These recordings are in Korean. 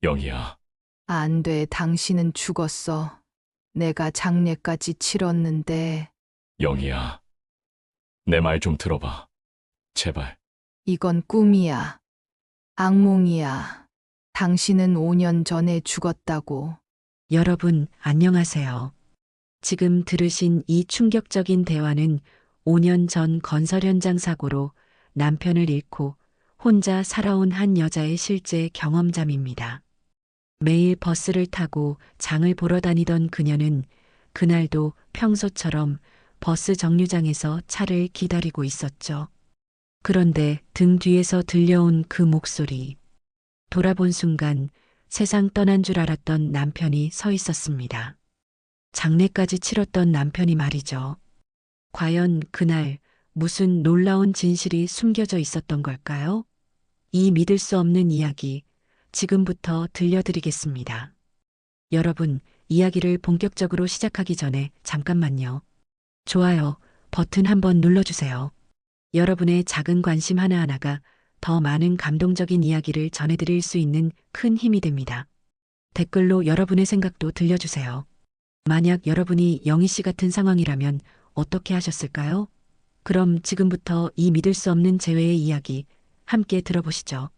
영희야, 안 돼, 당신은 죽었어. 내가 장례까지 치렀는데, 영희야, 내 말 좀 들어봐. 제발. 이건 꿈이야. 악몽이야. 당신은 5년 전에 죽었다고. 여러분, 안녕하세요. 지금 들으신 이 충격적인 대화는 5년 전 건설 현장 사고로 남편을 잃고 혼자 살아온 한 여자의 실제 경험담입니다. 매일 버스를 타고 장을 보러 다니던 그녀는 그날도 평소처럼 버스 정류장에서 차를 기다리고 있었죠. 그런데 등 뒤에서 들려온 그 목소리. 돌아본 순간 세상 떠난 줄 알았던 남편이 서 있었습니다. 장례까지 치렀던 남편이 말이죠. 과연 그날 무슨 놀라운 진실이 숨겨져 있었던 걸까요? 이 믿을 수 없는 이야기 지금부터 들려드리겠습니다. 여러분, 이야기를 본격적으로 시작하기 전에 잠깐만요. 좋아요 버튼 한번 눌러주세요. 여러분의 작은 관심 하나하나가 더 많은 감동적인 이야기를 전해드릴 수 있는 큰 힘이 됩니다. 댓글로 여러분의 생각도 들려주세요. 만약 여러분이 영희 씨 같은 상황이라면 어떻게 하셨을까요? 그럼 지금부터 이 믿을 수 없는 재회의 이야기 함께 들어보시죠.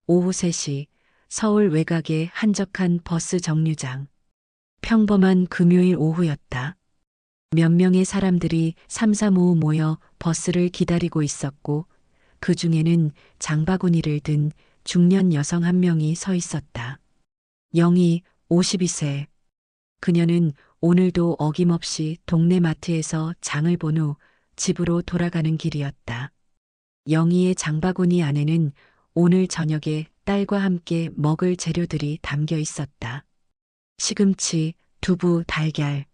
오후 3시 서울 외곽의 한적한 버스 정류장. 평범한 금요일 오후였다. 몇 명의 사람들이 삼삼오오 모여 버스를 기다리고 있었고 그 중에는 장바구니를 든 중년 여성 한 명이 서 있었다. 영희 52세. 그녀는 오늘도 어김없이 동네 마트에서 장을 본 후 집으로 돌아가는 길이었다. 영희의 장바구니 안에는 오늘 저녁에 딸과 함께 먹을 재료들이 담겨 있었다. 시금치, 두부, 달걀.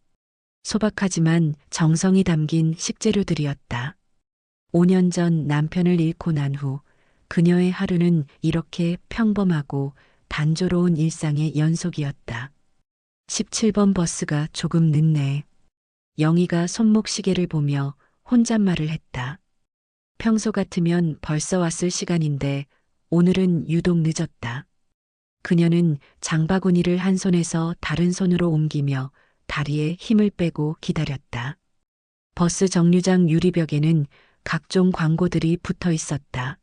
소박하지만 정성이 담긴 식재료들이었다. 5년 전 남편을 잃고 난 후 그녀의 하루는 이렇게 평범하고 단조로운 일상의 연속이었다. 17번 버스가 조금 늦네. 영희가 손목 시계를 보며 혼잣말을 했다. 평소 같으면 벌써 왔을 시간인데 오늘은 유독 늦었다. 그녀는 장바구니를 한 손에서 다른 손으로 옮기며 다리에 힘을 빼고 기다렸다. 버스 정류장 유리벽에는 각종 광고들이 붙어 있었다.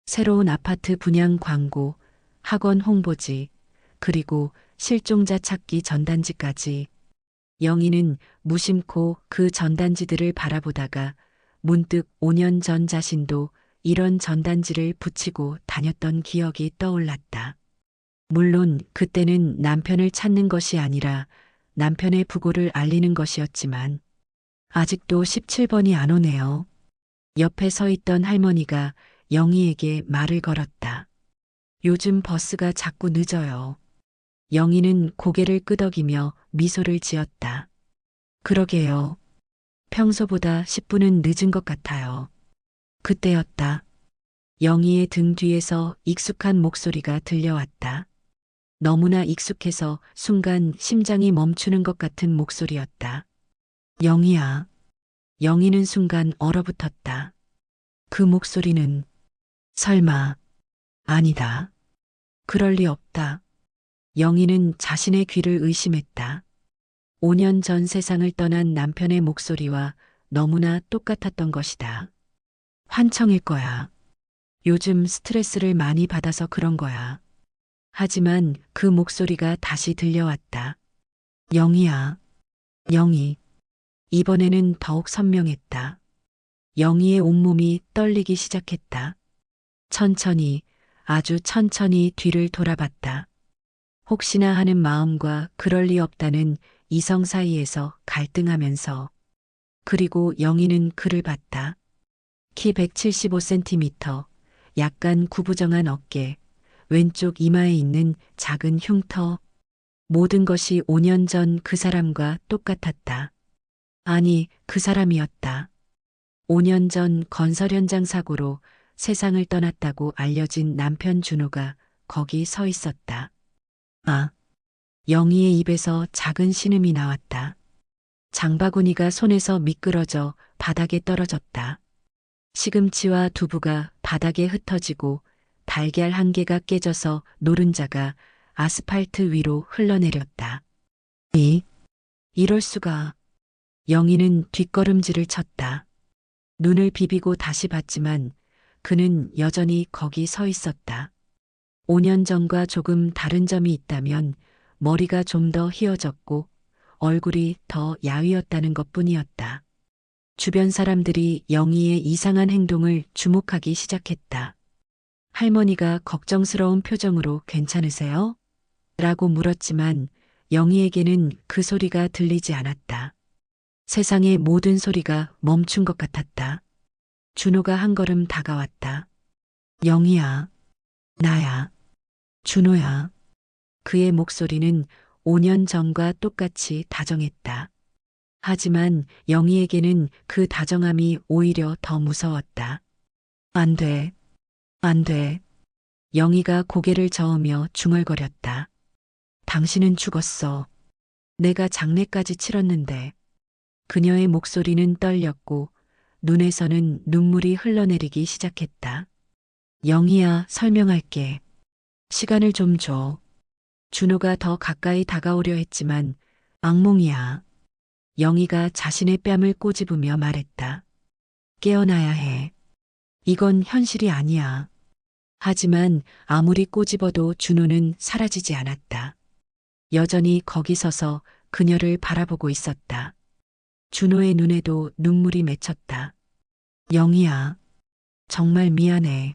새로운 아파트 분양 광고, 학원 홍보지, 그리고 실종자 찾기 전단지까지. 영희는 무심코 그 전단지들을 바라보다가 문득 5년 전 자신도 이런 전단지를 붙이고 다녔던 기억이 떠올랐다. 물론 그때는 남편을 찾는 것이 아니라 남편의 부고를 알리는 것이었지만 아직도 17번이 안 오네요. 옆에 서 있던 할머니가 영희에게 말을 걸었다. 요즘 버스가 자꾸 늦어요. 영희는 고개를 끄덕이며 미소를 지었다. 그러게요. 평소보다 10분은 늦은 것 같아요. 그때였다. 영희의 등 뒤에서 익숙한 목소리가 들려왔다. 너무나 익숙해서 순간 심장이 멈추는 것 같은 목소리였다. 영희야. 영희는 순간 얼어붙었다. 그 목소리는 설마 아니다. 그럴 리 없다. 영희는 자신의 귀를 의심했다. 5년 전 세상을 떠난 남편의 목소리와 너무나 똑같았던 것이다. 환청일 거야. 요즘 스트레스를 많이 받아서 그런 거야. 하지만 그 목소리가 다시 들려왔다. 영희야. 영희. 이번에는 더욱 선명했다. 영희의 온몸이 떨리기 시작했다. 천천히, 아주 천천히 뒤를 돌아봤다. 혹시나 하는 마음과 그럴 리 없다는 이성 사이에서 갈등하면서. 그리고 영희는 그를 봤다. 키 175cm, 약간 구부정한 어깨, 왼쪽 이마에 있는 작은 흉터. 모든 것이 5년 전 그 사람과 똑같았다. 아니, 그 사람이었다. 5년 전 건설 현장 사고로 세상을 떠났다고 알려진 남편 준호가 거기 서 있었다. 아, 영희의 입에서 작은 신음이 나왔다. 장바구니가 손에서 미끄러져 바닥에 떨어졌다. 시금치와 두부가 바닥에 흩어지고 달걀 한 개가 깨져서 노른자가 아스팔트 위로 흘러내렸다. 이럴 수가. 영희는 뒷걸음질을 쳤다. 눈을 비비고 다시 봤지만 그는 여전히 거기 서 있었다. 5년 전과 조금 다른 점이 있다면 머리가 좀 더 휘어졌고 얼굴이 더 야위었다는 것뿐이었다. 주변 사람들이 영희의 이상한 행동을 주목하기 시작했다. 할머니가 걱정스러운 표정으로 괜찮으세요? 라고 물었지만 영희에게는 그 소리가 들리지 않았다. 세상의 모든 소리가 멈춘 것 같았다. 준호가 한 걸음 다가왔다. 영희야, 나야, 준호야. 그의 목소리는 5년 전과 똑같이 다정했다. 하지만 영희에게는 그 다정함이 오히려 더 무서웠다. 안 돼, 안 돼. 영희가 고개를 저으며 중얼거렸다. 당신은 죽었어. 내가 장례까지 치렀는데. 그녀의 목소리는 떨렸고 눈에서는 눈물이 흘러내리기 시작했다. 영희야, 설명할게. 시간을 좀 줘. 준호가 더 가까이 다가오려 했지만 악몽이야. 영희가 자신의 뺨을 꼬집으며 말했다. 깨어나야 해. 이건 현실이 아니야. 하지만 아무리 꼬집어도 준호는 사라지지 않았다. 여전히 거기 서서 그녀를 바라보고 있었다. 준호의 눈에도 눈물이 맺혔다. 영희야, 정말 미안해.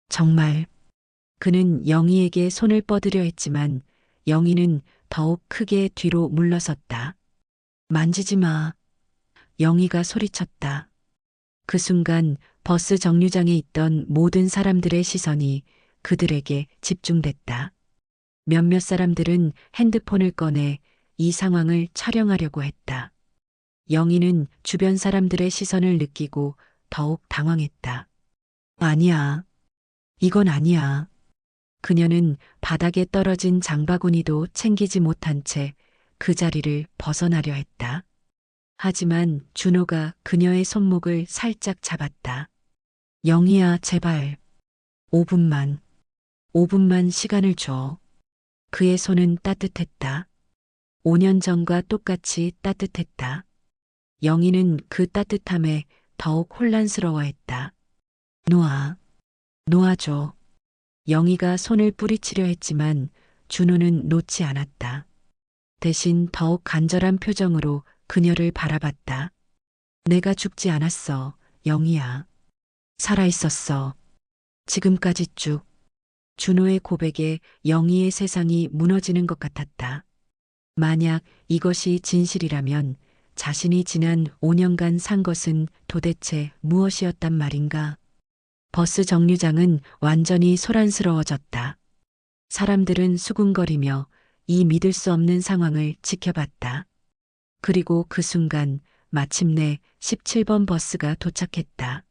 정말. 그는 영희에게 손을 뻗으려 했지만 영희는 더욱 크게 뒤로 물러섰다. 만지지 마. 영희가 소리쳤다. 그 순간 버스 정류장에 있던 모든 사람들의 시선이 그들에게 집중됐다. 몇몇 사람들은 핸드폰을 꺼내 이 상황을 촬영하려고 했다. 영희는 주변 사람들의 시선을 느끼고 더욱 당황했다. 아니야. 이건 아니야. 그녀는 바닥에 떨어진 장바구니도 챙기지 못한 채 그 자리를 벗어나려 했다. 하지만 준호가 그녀의 손목을 살짝 잡았다. 영희야, 제발. 5분만 시간을 줘. 그의 손은 따뜻했다. 5년 전과 똑같이 따뜻했다. 영희는 그 따뜻함에 더욱 혼란스러워했다. 놓아줘. 영희가 손을 뿌리치려 했지만 준호는 놓지 않았다. 대신 더욱 간절한 표정으로 그녀를 바라봤다. 내가 죽지 않았어, 영희야. 살아있었어. 지금까지 쭉. 준호의 고백에 영희의 세상이 무너지는 것 같았다. 만약 이것이 진실이라면 자신이 지난 5년간 산 것은 도대체 무엇이었단 말인가? 버스 정류장은 완전히 소란스러워졌다. 사람들은 수군거리며 이 믿을 수 없는 상황을 지켜봤다. 그리고 그 순간 마침내 17번 버스가 도착했다.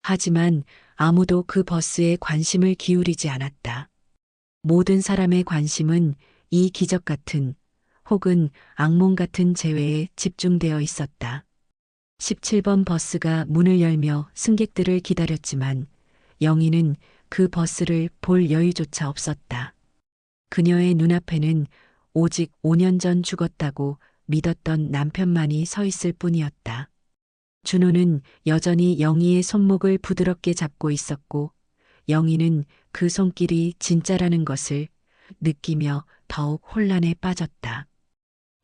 하지만 아무도 그 버스에 관심을 기울이지 않았다. 모든 사람의 관심은 이 기적 같은 혹은 악몽 같은 재회에 집중되어 있었다. 17번 버스가 문을 열며 승객들을 기다렸지만 영희는 그 버스를 볼 여유조차 없었다. 그녀의 눈앞에는 오직 5년 전 죽었다고 믿었던 남편만이 서 있을 뿐이었다. 준호는 여전히 영희의 손목을 부드럽게 잡고 있었고 영희는 그 손길이 진짜라는 것을 느끼며 더욱 혼란에 빠졌다.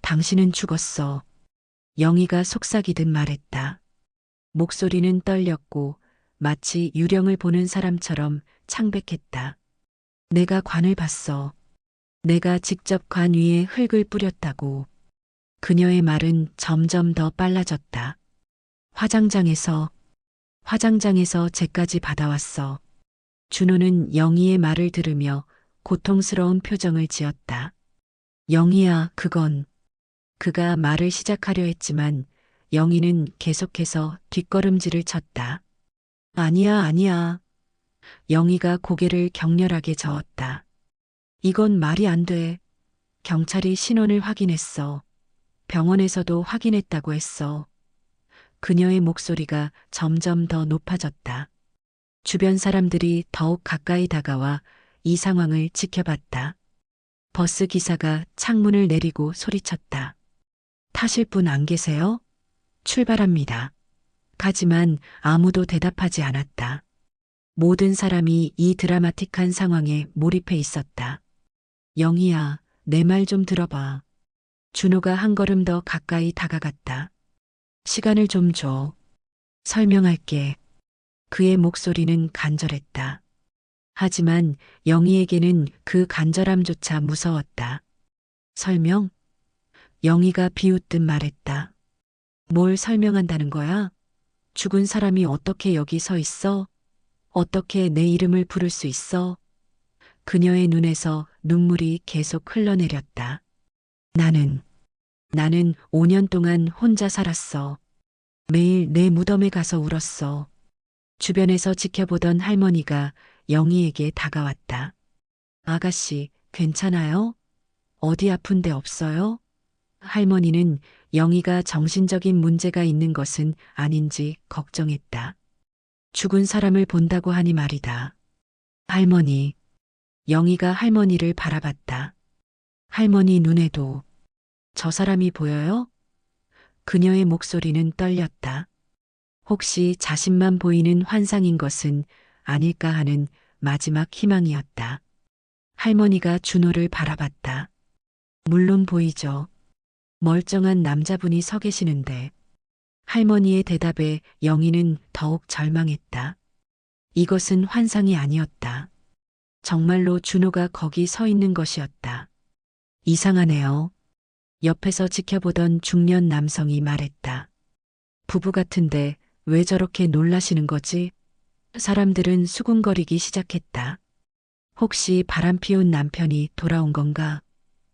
당신은 죽었어. 영희가 속삭이듯 말했다. 목소리는 떨렸고 마치 유령을 보는 사람처럼 창백했다. 내가 관을 봤어. 내가 직접 관 위에 흙을 뿌렸다고. 그녀의 말은 점점 더 빨라졌다. 화장장에서 쟤까지 받아왔어. 준호는 영희의 말을 들으며 고통스러운 표정을 지었다. 영희야, 그가 말을 시작하려 했지만 영희는 계속해서 뒷걸음질을 쳤다. 아니야. 영희가 고개를 격렬하게 저었다. 이건 말이 안 돼. 경찰이 신원을 확인했어. 병원에서도 확인했다고 했어. 그녀의 목소리가 점점 더 높아졌다. 주변 사람들이 더욱 가까이 다가와 이 상황을 지켜봤다. 버스 기사가 창문을 내리고 소리쳤다. 타실 분 안 계세요? 출발합니다. 하지만 아무도 대답하지 않았다. 모든 사람이 이 드라마틱한 상황에 몰입해 있었다. 영희야, 내 말 좀 들어봐. 준호가 한 걸음 더 가까이 다가갔다. 시간을 좀 줘. 설명할게. 그의 목소리는 간절했다. 하지만 영희에게는 그 간절함조차 무서웠다. 설명? 영희가 비웃듯 말했다. 뭘 설명한다는 거야? 죽은 사람이 어떻게 여기 서 있어? 어떻게 내 이름을 부를 수 있어? 그녀의 눈에서 눈물이 계속 흘러내렸다. 나는 5년 동안 혼자 살았어. 매일 내 무덤에 가서 울었어. 주변에서 지켜보던 할머니가 영희에게 다가왔다. 아가씨, 괜찮아요? 어디 아픈 데 없어요? 할머니는 영희가 정신적인 문제가 있는 것은 아닌지 걱정했다. 죽은 사람을 본다고 하니 말이다. 할머니. 영희가 할머니를 바라봤다. 할머니 눈에도 저 사람이 보여요? 그녀의 목소리는 떨렸다. 혹시 자신만 보이는 환상인 것은 아닐까 하는 마지막 희망이었다. 할머니가 준호를 바라봤다. 물론 보이죠. 멀쩡한 남자분이 서 계시는데. 할머니의 대답에 영희는 더욱 절망했다. 이것은 환상이 아니었다. 정말로 준호가 거기 서 있는 것이었다. 이상하네요. 옆에서 지켜보던 중년 남성이 말했다. 부부 같은데 왜 저렇게 놀라시는 거지? 사람들은 수군거리기 시작했다. 혹시 바람 피운 남편이 돌아온 건가?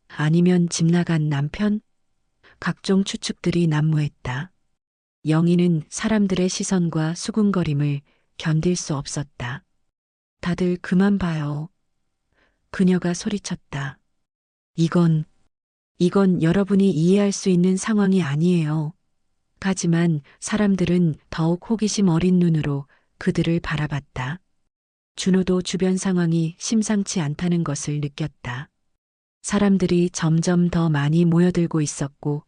아니면 집 나간 남편? 각종 추측들이 난무했다. 영희는 사람들의 시선과 수군거림을 견딜 수 없었다. 다들 그만 봐요. 그녀가 소리쳤다. 이건 여러분이 이해할 수 있는 상황이 아니에요. 하지만 사람들은 더욱 호기심 어린 눈으로 그들을 바라봤다. 준호도 주변 상황이 심상치 않다는 것을 느꼈다. 사람들이 점점 더 많이 모여들고 있었고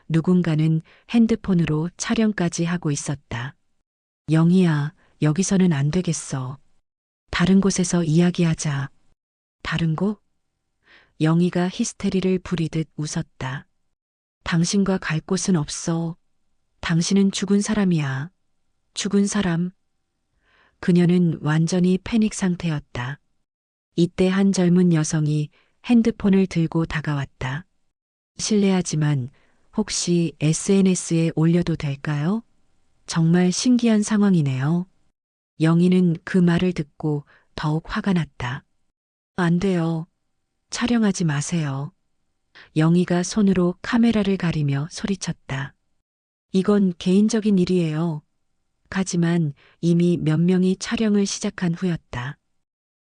누군가는 핸드폰으로 촬영까지 하고 있었다. 영희야, 여기서는 안 되겠어. 다른 곳에서 이야기하자. 다른 곳? 영희가 히스테리를 부리듯 웃었다. 당신과 갈 곳은 없어. 당신은 죽은 사람이야. 죽은 사람. 그녀는 완전히 패닉 상태였다. 이때 한 젊은 여성이 핸드폰을 들고 다가왔다. 실례하지만 혹시 SNS에 올려도 될까요? 정말 신기한 상황이네요. 영희는 그 말을 듣고 더욱 화가 났다. 안 돼요. 촬영하지 마세요. 영희가 손으로 카메라를 가리며 소리쳤다. 이건 개인적인 일이에요. 하지만 이미 몇 명이 촬영을 시작한 후였다.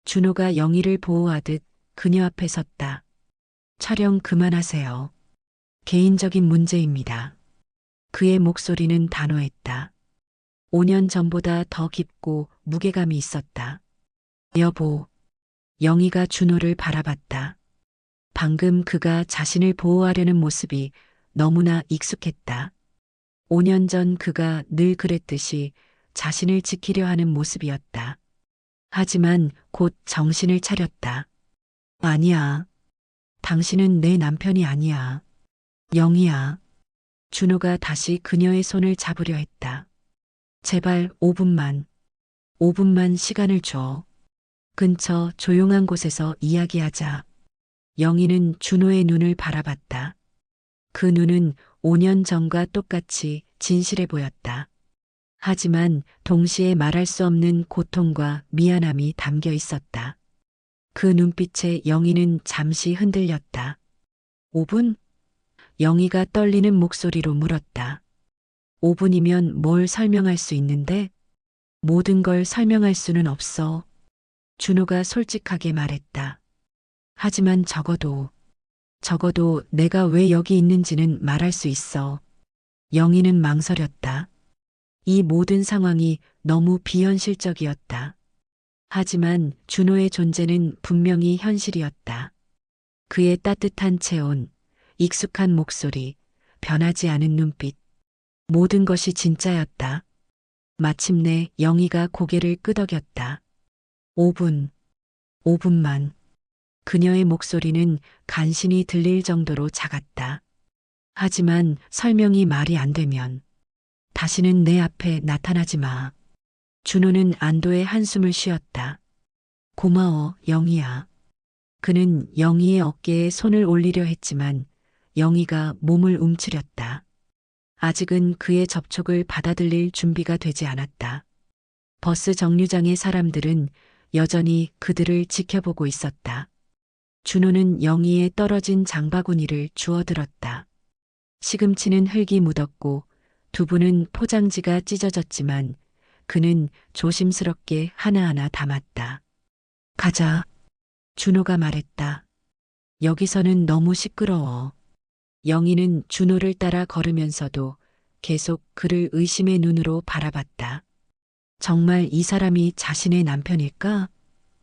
준호가 영희를 보호하듯 그녀 앞에 섰다. 촬영 그만하세요. 개인적인 문제입니다. 그의 목소리는 단호했다. 5년 전보다 더 깊고 무게감이 있었다. 여보. 영희가 준호를 바라봤다. 방금 그가 자신을 보호하려는 모습이 너무나 익숙했다. 5년 전 그가 늘 그랬듯이 자신을 지키려 하는 모습이었다. 하지만 곧 정신을 차렸다. 아니야. 당신은 내 남편이 아니야. 영희야. 준호가 다시 그녀의 손을 잡으려 했다. 제발 5분만 시간을 줘. 근처 조용한 곳에서 이야기하자. 영희는 준호의 눈을 바라봤다. 그 눈은 5년 전과 똑같이 진실해 보였다. 하지만 동시에 말할 수 없는 고통과 미안함이 담겨 있었다. 그 눈빛에 영희는 잠시 흔들렸다. 5분? 영희가 떨리는 목소리로 물었다. 5분이면 뭘 설명할 수 있는데? 모든 걸 설명할 수는 없어. 준호가 솔직하게 말했다. 하지만 적어도 내가 왜 여기 있는지는 말할 수 있어. 영희는 망설였다. 이 모든 상황이 너무 비현실적이었다. 하지만 준호의 존재는 분명히 현실이었다. 그의 따뜻한 체온, 익숙한 목소리, 변하지 않은 눈빛. 모든 것이 진짜였다. 마침내 영희가 고개를 끄덕였다. 5분, 5분만. 그녀의 목소리는 간신히 들릴 정도로 작았다. 하지만 설명이 말이 안 되면 다시는 내 앞에 나타나지 마. 준호는 안도의 한숨을 쉬었다. 고마워, 영희야. 그는 영희의 어깨에 손을 올리려 했지만 영희가 몸을 움츠렸다. 아직은 그의 접촉을 받아들일 준비가 되지 않았다. 버스 정류장의 사람들은 여전히 그들을 지켜보고 있었다. 준호는 영희의 떨어진 장바구니를 주워들었다. 시금치는 흙이 묻었고 두부는 포장지가 찢어졌지만 그는 조심스럽게 하나하나 담았다. 가자. 준호가 말했다. 여기서는 너무 시끄러워. 영희는 준호를 따라 걸으면서도 계속 그를 의심의 눈으로 바라봤다. 정말 이 사람이 자신의 남편일까?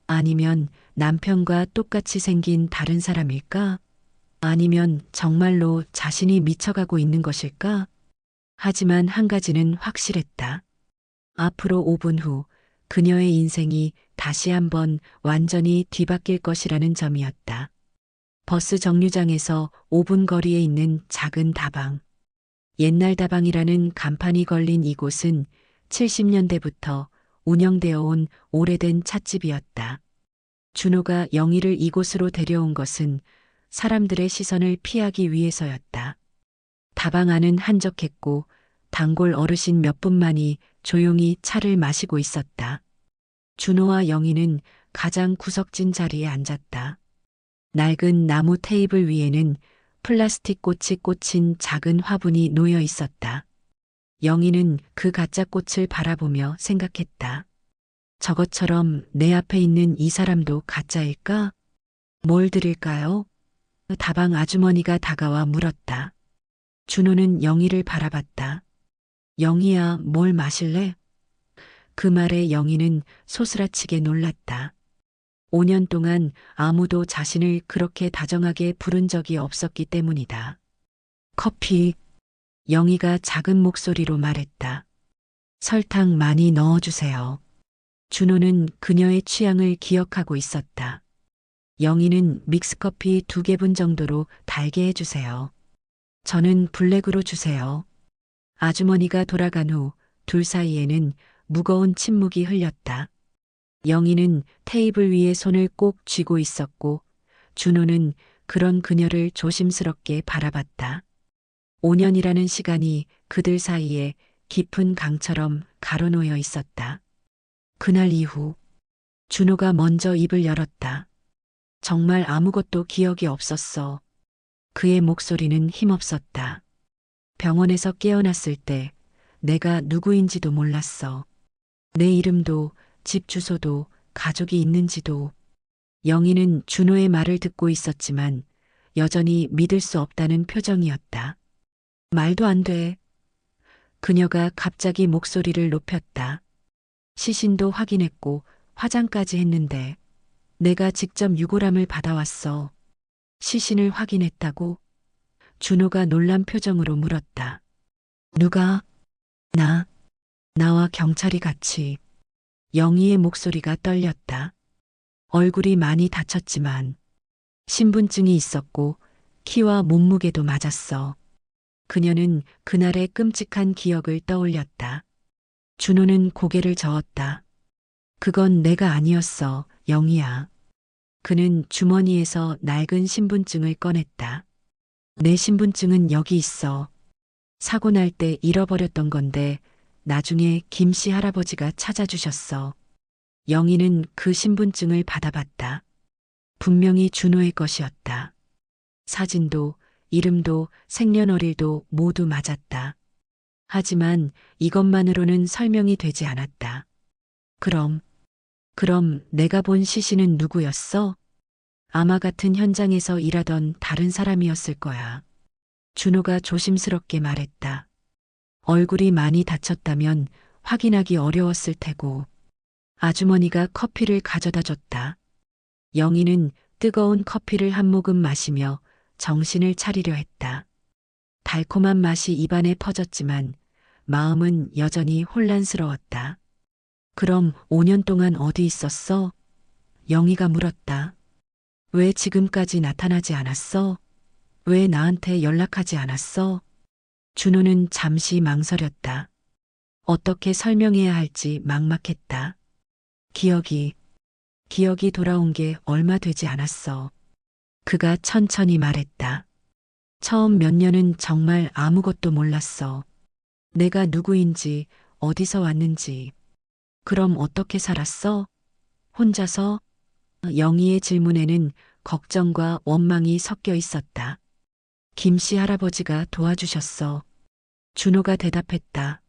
아니면 남편과 똑같이 생긴 다른 사람일까? 아니면 정말로 자신이 미쳐가고 있는 것일까? 하지만 한 가지는 확실했다. 앞으로 5분 후 그녀의 인생이 다시 한번 완전히 뒤바뀔 것이라는 점이었다. 버스 정류장에서 5분 거리에 있는 작은 다방. 옛날 다방이라는 간판이 걸린 이곳은 70년대부터 운영되어 온 오래된 찻집이었다. 준호가 영희를 이곳으로 데려온 것은 사람들의 시선을 피하기 위해서였다. 다방 안은 한적했고 단골 어르신 몇 분만이 조용히 차를 마시고 있었다. 준호와 영희는 가장 구석진 자리에 앉았다. 낡은 나무 테이블 위에는 플라스틱 꽃이 꽂힌 작은 화분이 놓여 있었다. 영희는 그 가짜 꽃을 바라보며 생각했다. 저것처럼 내 앞에 있는 이 사람도 가짜일까? 뭘 드릴까요? 다방 아주머니가 다가와 물었다. 준호는 영희를 바라봤다. 영희야, 뭘 마실래? 그 말에 영희는 소스라치게 놀랐다. 5년 동안 아무도 자신을 그렇게 다정하게 부른 적이 없었기 때문이다. 커피. 영희가 작은 목소리로 말했다. 설탕 많이 넣어주세요. 준호는 그녀의 취향을 기억하고 있었다. 영희는 믹스커피 2개분 정도로 달게 해주세요. 저는 블랙으로 주세요. 아주머니가 돌아간 후 둘 사이에는 무거운 침묵이 흘렸다. 영희는 테이블 위에 손을 꼭 쥐고 있었고 준호는 그런 그녀를 조심스럽게 바라봤다. 5년이라는 시간이 그들 사이에 깊은 강처럼 가로놓여 있었다. 그날 이후 준호가 먼저 입을 열었다. 정말 아무것도 기억이 없었어. 그의 목소리는 힘없었다. 병원에서 깨어났을 때 내가 누구인지도 몰랐어. 내 이름도 집 주소도 가족이 있는지도. 영희는 준호의 말을 듣고 있었지만 여전히 믿을 수 없다는 표정이었다. 말도 안 돼. 그녀가 갑자기 목소리를 높였다. 시신도 확인했고 화장까지 했는데 내가 직접 유골함을 받아왔어. 시신을 확인했다고? 준호가 놀란 표정으로 물었다. 누가? 나와 경찰이 같이. 영희의 목소리가 떨렸다. 얼굴이 많이 다쳤지만 신분증이 있었고 키와 몸무게도 맞았어. 그녀는 그날의 끔찍한 기억을 떠올렸다. 준호는 고개를 저었다. 그건 내가 아니었어, 영희야. 그는 주머니에서 낡은 신분증을 꺼냈다. 내 신분증은 여기 있어. 사고 날 때 잃어버렸던 건데 나중에 김씨 할아버지가 찾아주셨어. 영희는 그 신분증을 받아봤다. 분명히 준호의 것이었다. 사진도 이름도 생년월일도 모두 맞았다. 하지만 이것만으로는 설명이 되지 않았다. 그럼 내가 본 시신은 누구였어? 아마 같은 현장에서 일하던 다른 사람이었을 거야. 준호가 조심스럽게 말했다. 얼굴이 많이 다쳤다면 확인하기 어려웠을 테고. 아주머니가 커피를 가져다 줬다. 영희는 뜨거운 커피를 한 모금 마시며 정신을 차리려 했다. 달콤한 맛이 입안에 퍼졌지만 마음은 여전히 혼란스러웠다. 그럼 5년 동안 어디 있었어? 영희가 물었다. 왜 지금까지 나타나지 않았어? 왜 나한테 연락하지 않았어? 준호는 잠시 망설였다. 어떻게 설명해야 할지 막막했다. 기억이 돌아온 게 얼마 되지 않았어. 그가 천천히 말했다. 처음 몇 년은 정말 아무것도 몰랐어. 내가 누구인지, 어디서 왔는지. 그럼 어떻게 살았어? 혼자서? 영희의 질문에는 걱정과 원망이 섞여 있었다. 김씨 할아버지가 도와주셨어. 준호가 대답했다.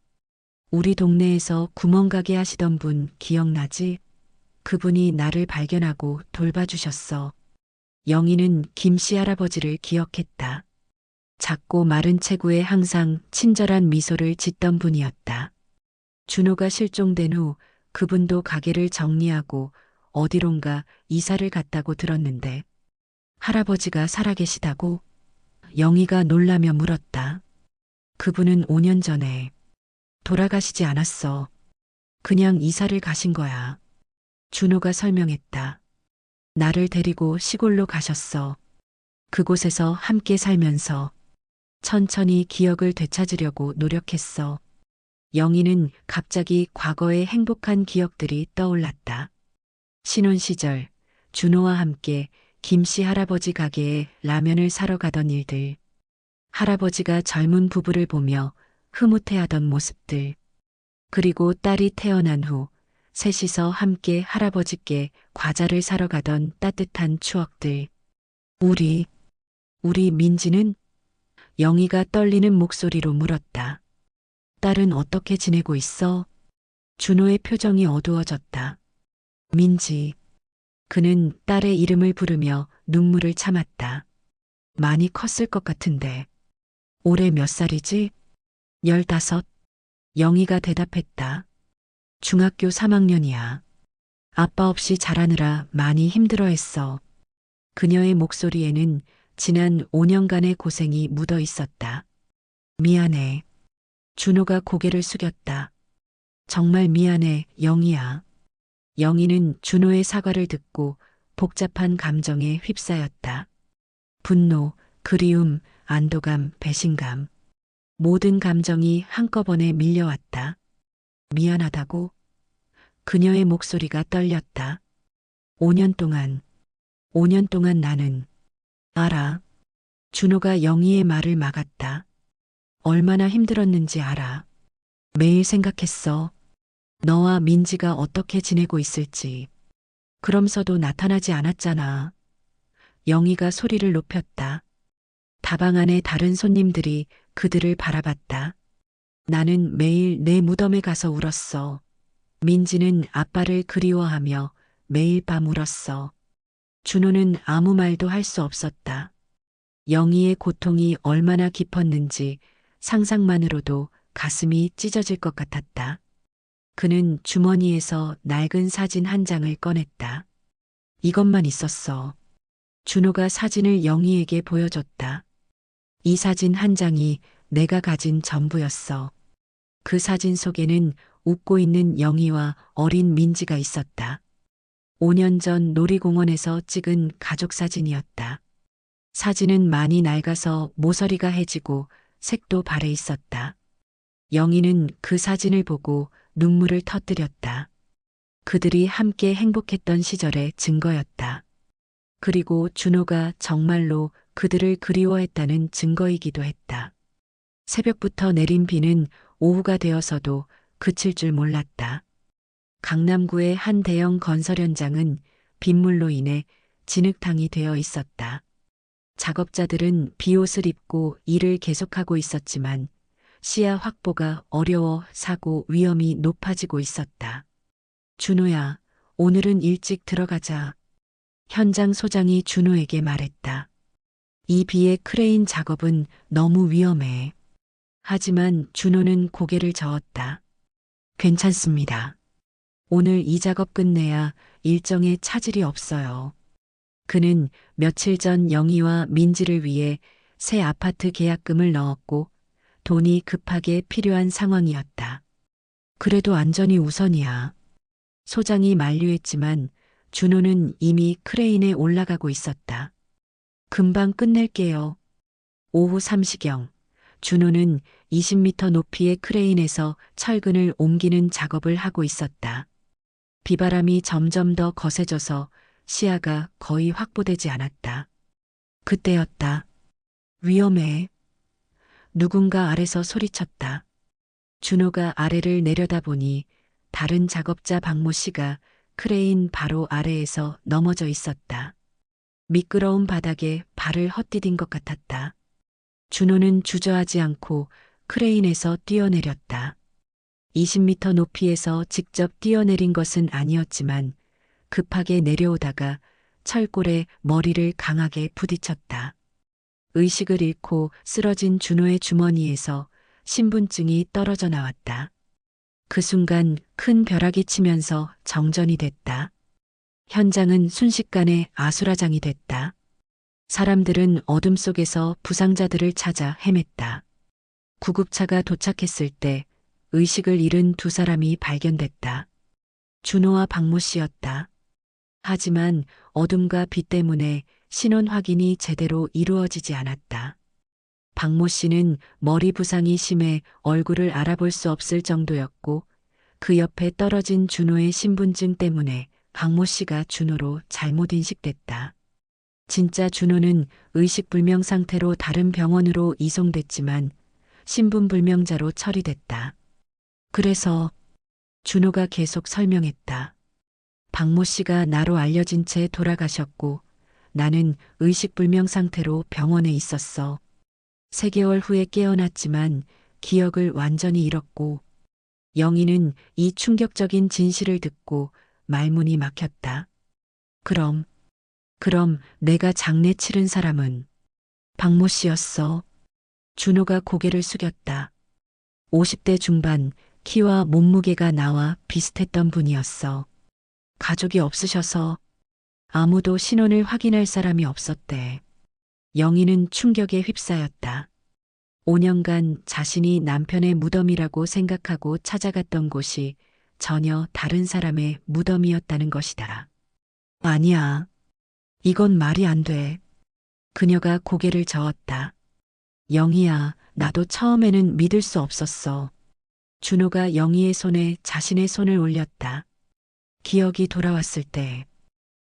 우리 동네에서 구멍가게 하시던 분 기억나지? 그분이 나를 발견하고 돌봐주셨어. 영희는 김씨 할아버지를 기억했다. 작고 마른 체구에 항상 친절한 미소를 짓던 분이었다. 준호가 실종된 후 그분도 가게를 정리하고 어디론가 이사를 갔다고 들었는데 할아버지가 살아계시다고? 영희가 놀라며 물었다. 그분은 5년 전에 돌아가시지 않았어. 그냥 이사를 가신 거야. 준호가 설명했다. 나를 데리고 시골로 가셨어. 그곳에서 함께 살면서 천천히 기억을 되찾으려고 노력했어. 영희는 갑자기 과거의 행복한 기억들이 떠올랐다. 신혼 시절 준호와 함께 김씨 할아버지 가게에 라면을 사러 가던 일들. 할아버지가 젊은 부부를 보며 흐뭇해하던 모습들. 그리고 딸이 태어난 후 셋이서 함께 할아버지께 과자를 사러 가던 따뜻한 추억들. 우리 민지는? 영희가 떨리는 목소리로 물었다. 딸은 어떻게 지내고 있어? 준호의 표정이 어두워졌다. 민지. 그는 딸의 이름을 부르며 눈물을 참았다. 많이 컸을 것 같은데. 올해 몇 살이지? 15. 영희가 대답했다. 중학교 3학년이야. 아빠 없이 자라느라 많이 힘들어했어. 그녀의 목소리에는 지난 5년간의 고생이 묻어 있었다. 미안해. 준호가 고개를 숙였다. 정말 미안해, 영희야. 영희는 준호의 사과를 듣고 복잡한 감정에 휩싸였다. 분노, 그리움, 안도감, 배신감. 모든 감정이 한꺼번에 밀려왔다. 미안하다고? 그녀의 목소리가 떨렸다. 5년 동안 나는 알아. 준호가 영희의 말을 막았다. 얼마나 힘들었는지 알아. 매일 생각했어. 너와 민지가 어떻게 지내고 있을지. 그럼서도 나타나지 않았잖아. 영희가 소리를 높였다. 다방 안에 다른 손님들이 그들을 바라봤다. 나는 매일 내 무덤에 가서 울었어. 민지는 아빠를 그리워하며 매일 밤 울었어. 준호는 아무 말도 할 수 없었다. 영희의 고통이 얼마나 깊었는지 상상만으로도 가슴이 찢어질 것 같았다. 그는 주머니에서 낡은 사진 한 장을 꺼냈다. 이것만 있었어. 준호가 사진을 영희에게 보여줬다. 이 사진 한 장이 내가 가진 전부였어. 그 사진 속에는 웃고 있는 영희와 어린 민지가 있었다. 5년 전 놀이공원에서 찍은 가족 사진이었다. 사진은 많이 낡아서 모서리가 해지고 색도 발해 있었다. 영희는 그 사진을 보고 눈물을 터뜨렸다. 그들이 함께 행복했던 시절의 증거였다. 그리고 준호가 정말로 그들을 그리워했다는 증거이기도 했다. 새벽부터 내린 비는 오후가 되어서도 그칠 줄 몰랐다. 강남구의 한 대형 건설 현장은 빗물로 인해 진흙탕이 되어 있었다. 작업자들은 비옷을 입고 일을 계속하고 있었지만 시야 확보가 어려워 사고 위험이 높아지고 있었다. 준호야, 오늘은 일찍 들어가자. 현장 소장이 준호에게 말했다. 이 비의 크레인 작업은 너무 위험해. 하지만 준호는 고개를 저었다. 괜찮습니다. 오늘 이 작업 끝내야 일정에 차질이 없어요. 그는 며칠 전 영희와 민지를 위해 새 아파트 계약금을 넣었고 돈이 급하게 필요한 상황이었다. 그래도 안전이 우선이야. 소장이 만류했지만 준호는 이미 크레인에 올라가고 있었다. 금방 끝낼게요. 오후 3시경 준호는 20m 높이의 크레인에서 철근을 옮기는 작업을 하고 있었다. 비바람이 점점 더 거세져서 시야가 거의 확보되지 않았다. 그때였다. 위험해. 누군가 아래서 소리쳤다. 준호가 아래를 내려다보니 다른 작업자 박모 씨가 크레인 바로 아래에서 넘어져 있었다. 미끄러운 바닥에 발을 헛디딘 것 같았다. 준호는 주저하지 않고 크레인에서 뛰어내렸다. 20m 높이에서 직접 뛰어내린 것은 아니었지만 급하게 내려오다가 철골에 머리를 강하게 부딪혔다. 의식을 잃고 쓰러진 준호의 주머니에서 신분증이 떨어져 나왔다. 그 순간 큰 벼락이 치면서 정전이 됐다. 현장은 순식간에 아수라장이 됐다. 사람들은 어둠 속에서 부상자들을 찾아 헤맸다. 구급차가 도착했을 때 의식을 잃은 두 사람이 발견됐다. 준호와 박모 씨였다. 하지만 어둠과 빛 때문에 신원 확인이 제대로 이루어지지 않았다. 박모 씨는 머리 부상이 심해 얼굴을 알아볼 수 없을 정도였고 그 옆에 떨어진 준호의 신분증 때문에 박모 씨가 준호로 잘못 인식됐다. 진짜 준호는 의식불명 상태로 다른 병원으로 이송됐지만 신분불명자로 처리됐다. 그래서 준호가 계속 설명했다. 박모 씨가 나로 알려진 채 돌아가셨고 나는 의식불명 상태로 병원에 있었어. 3개월 후에 깨어났지만 기억을 완전히 잃었고 영희는 이 충격적인 진실을 듣고 말문이 막혔다. 그럼 내가 장례 치른 사람은 박모 씨였어. 준호가 고개를 숙였다. 50대 중반, 키와 몸무게가 나와 비슷했던 분이었어. 가족이 없으셔서 아무도 신원을 확인할 사람이 없었대. 영희는 충격에 휩싸였다. 5년간 자신이 남편의 무덤이라고 생각하고 찾아갔던 곳이 전혀 다른 사람의 무덤이었다는 것이다. 아니야. 이건 말이 안 돼. 그녀가 고개를 저었다. 영희야, 나도 처음에는 믿을 수 없었어. 준호가 영희의 손에 자신의 손을 올렸다. 기억이 돌아왔을 때,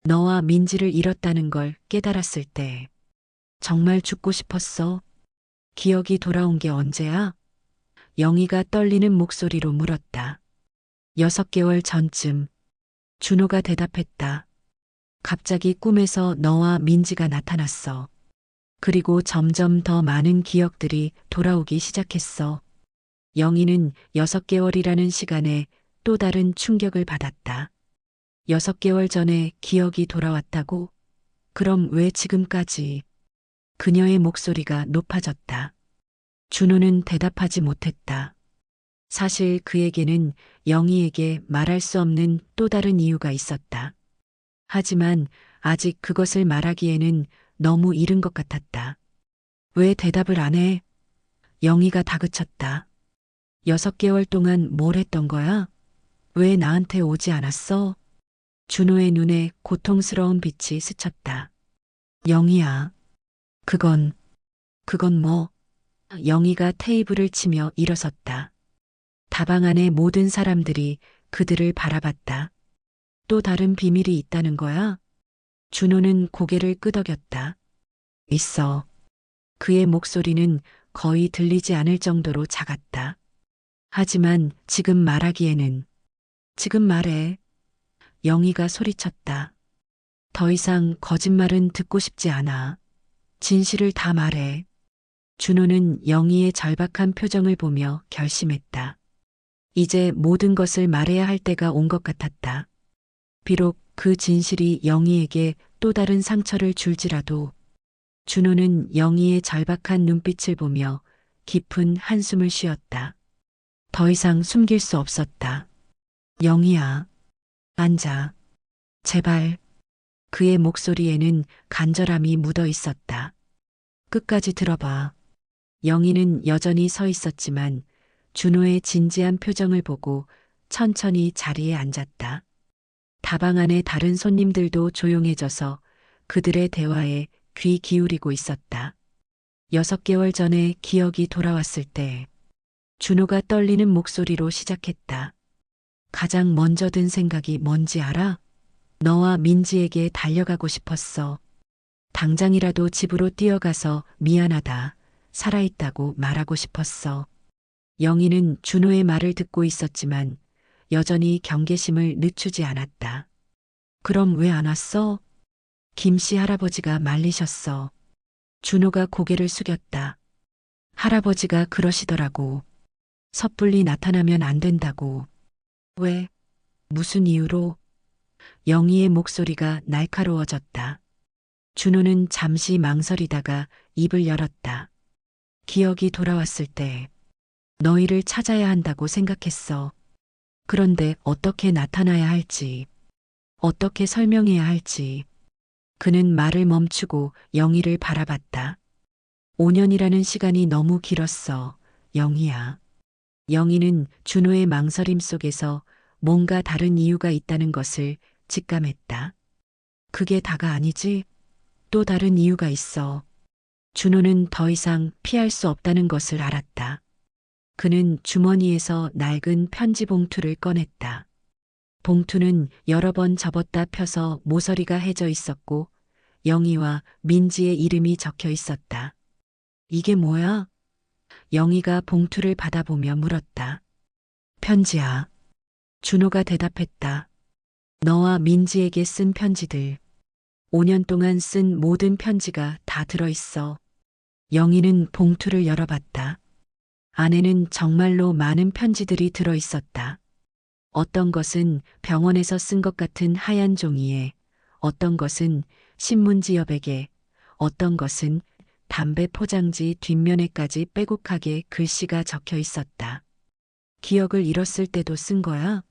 너와 민지를 잃었다는 걸 깨달았을 때, 정말 죽고 싶었어. 기억이 돌아온 게 언제야? 영희가 떨리는 목소리로 물었다. 6개월 전쯤. 준호가 대답했다. 갑자기 꿈에서 너와 민지가 나타났어. 그리고 점점 더 많은 기억들이 돌아오기 시작했어. 영희는 6개월이라는 시간에 또 다른 충격을 받았다. 6개월 전에 기억이 돌아왔다고? 그럼 왜 지금까지? 그녀의 목소리가 높아졌다. 준호는 대답하지 못했다. 사실 그에게는 영희에게 말할 수 없는 또 다른 이유가 있었다. 하지만 아직 그것을 말하기에는 너무 이른 것 같았다. 왜 대답을 안 해? 영희가 다그쳤다. 6개월 동안 뭘 했던 거야? 왜 나한테 오지 않았어? 준호의 눈에 고통스러운 빛이 스쳤다. 영희야, 그건 뭐? 영희가 테이블을 치며 일어섰다. 다방 안의 모든 사람들이 그들을 바라봤다. 또 다른 비밀이 있다는 거야? 준호는 고개를 끄덕였다. 있어. 그의 목소리는 거의 들리지 않을 정도로 작았다. 하지만 지금 말하기에는. 지금 말해. 영희가 소리쳤다. 더 이상 거짓말은 듣고 싶지 않아. 진실을 다 말해. 준호는 영희의 절박한 표정을 보며 결심했다. 이제 모든 것을 말해야 할 때가 온 것 같았다. 비록 그 진실이 영희에게 또 다른 상처를 줄지라도 준호는 영희의 절박한 눈빛을 보며 깊은 한숨을 쉬었다. 더 이상 숨길 수 없었다. 영희야, 앉아. 제발. 그의 목소리에는 간절함이 묻어 있었다. 끝까지 들어봐. 영희는 여전히 서 있었지만 준호의 진지한 표정을 보고 천천히 자리에 앉았다. 다방 안의 다른 손님들도 조용해져서 그들의 대화에 귀 기울이고 있었다. 6개월 전에 기억이 돌아왔을 때 준호가 떨리는 목소리로 시작했다. 가장 먼저 든 생각이 뭔지 알아? 너와 민지에게 달려가고 싶었어. 당장이라도 집으로 뛰어가서 미안하다, 살아있다고 말하고 싶었어. 영희는 준호의 말을 듣고 있었지만 여전히 경계심을 늦추지 않았다. 그럼 왜 안 왔어? 김씨 할아버지가 말리셨어. 준호가 고개를 숙였다. 할아버지가 그러시더라고. 섣불리 나타나면 안 된다고. 왜? 무슨 이유로? 영희의 목소리가 날카로워졌다. 준호는 잠시 망설이다가 입을 열었다. 기억이 돌아왔을 때 너희를 찾아야 한다고 생각했어. 그런데 어떻게 나타나야 할지, 어떻게 설명해야 할지. 그는 말을 멈추고 영희를 바라봤다. 5년이라는 시간이 너무 길었어, 영희야. 영희는 준호의 망설임 속에서 뭔가 다른 이유가 있다는 것을 직감했다. 그게 다가 아니지? 또 다른 이유가 있어. 준호는 더 이상 피할 수 없다는 것을 알았다. 그는 주머니에서 낡은 편지 봉투를 꺼냈다. 봉투는 여러 번 접었다 펴서 모서리가 해져 있었고 영희와 민지의 이름이 적혀 있었다. 이게 뭐야? 영희가 봉투를 받아보며 물었다. 편지야. 준호가 대답했다. 너와 민지에게 쓴 편지들. 5년 동안 쓴 모든 편지가 다 들어있어. 영희는 봉투를 열어봤다. 안에는 정말로 많은 편지들이 들어있었다. 어떤 것은 병원에서 쓴 것 같은 하얀 종이에, 어떤 것은 신문지 여백에, 어떤 것은 담배 포장지 뒷면에까지 빼곡하게 글씨가 적혀 있었다. 기억을 잃었을 때도 쓴 거야?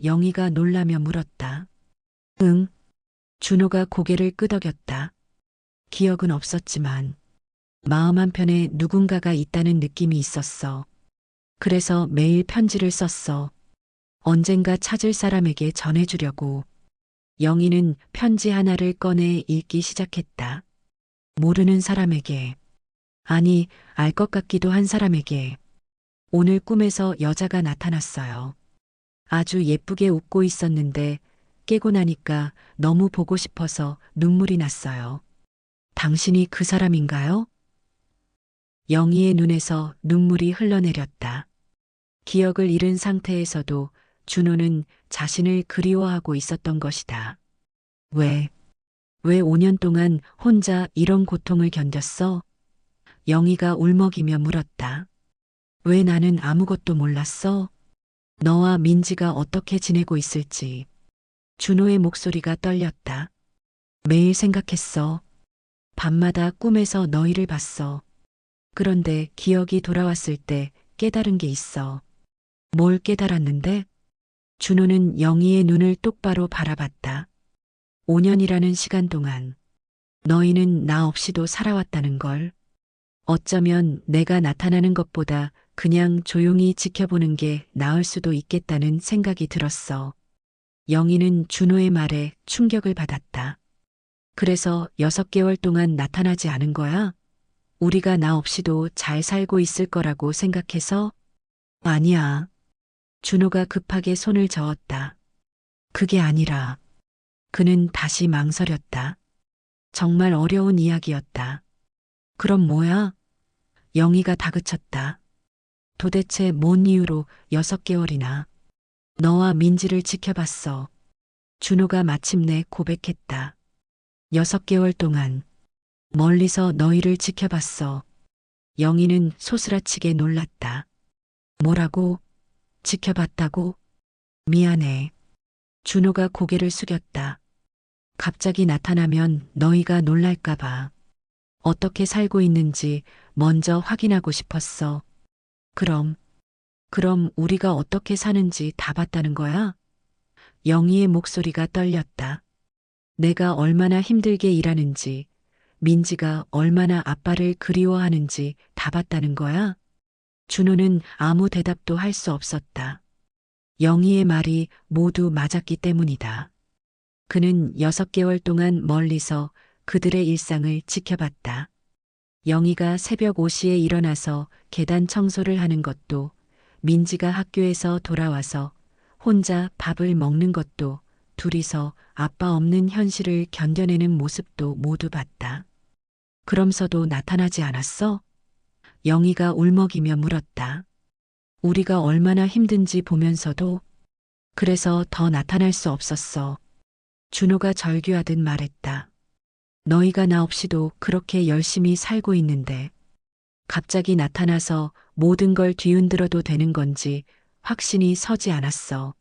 영희가 놀라며 물었다. 응. 준호가 고개를 끄덕였다. 기억은 없었지만 마음 한편에 누군가가 있다는 느낌이 있었어. 그래서 매일 편지를 썼어. 언젠가 찾을 사람에게 전해주려고. 영희는 편지 하나를 꺼내 읽기 시작했다. 모르는 사람에게. 아니, 알 것 같기도 한 사람에게. 오늘 꿈에서 여자가 나타났어요. 아주 예쁘게 웃고 있었는데 깨고 나니까 너무 보고 싶어서 눈물이 났어요. 당신이 그 사람인가요? 영희의 눈에서 눈물이 흘러내렸다. 기억을 잃은 상태에서도 준호는 자신을 그리워하고 있었던 것이다. 왜 5년 동안 혼자 이런 고통을 견뎠어? 영희가 울먹이며 물었다. 왜 나는 아무것도 몰랐어? 너와 민지가 어떻게 지내고 있을지. 준호의 목소리가 떨렸다. 매일 생각했어. 밤마다 꿈에서 너희를 봤어. 그런데 기억이 돌아왔을 때 깨달은 게 있어. 뭘 깨달았는데? 준호는 영희의 눈을 똑바로 바라봤다. 5년이라는 시간 동안 너희는 나 없이도 살아왔다는 걸. 어쩌면 내가 나타나는 것보다 그냥 조용히 지켜보는 게 나을 수도 있겠다는 생각이 들었어. 영희는 준호의 말에 충격을 받았다. 그래서 6개월 동안 나타나지 않은 거야? 우리가 나 없이도 잘 살고 있을 거라고 생각해서? 아니야. 준호가 급하게 손을 저었다. 그게 아니라. 그는 다시 망설였다. 정말 어려운 이야기였다. 그럼 뭐야? 영희가 다그쳤다. 도대체 뭔 이유로 6개월이나 너와 민지를 지켜봤어. 준호가 마침내 고백했다. 6개월 동안 멀리서 너희를 지켜봤어. 영희는 소스라치게 놀랐다. 뭐라고? 지켜봤다고? 미안해. 준호가 고개를 숙였다. 갑자기 나타나면 너희가 놀랄까봐. 어떻게 살고 있는지 먼저 확인하고 싶었어. 그럼 우리가 어떻게 사는지 다 봤다는 거야? 영희의 목소리가 떨렸다. 내가 얼마나 힘들게 일하는지, 민지가 얼마나 아빠를 그리워하는지 다 봤다는 거야? 준호는 아무 대답도 할 수 없었다. 영희의 말이 모두 맞았기 때문이다. 그는 6개월 동안 멀리서 그들의 일상을 지켜봤다. 영희가 새벽 5시에 일어나서 계단 청소를 하는 것도, 민지가 학교에서 돌아와서 혼자 밥을 먹는 것도, 둘이서 아빠 없는 현실을 견뎌내는 모습도 모두 봤다. 그럼서도 나타나지 않았어? 영희가 울먹이며 물었다. 우리가 얼마나 힘든지 보면서도. 그래서 더 나타날 수 없었어. 준호가 절규하듯 말했다. 너희가 나 없이도 그렇게 열심히 살고 있는데 갑자기 나타나서 모든 걸 뒤흔들어도 되는 건지 확신이 서지 않았어.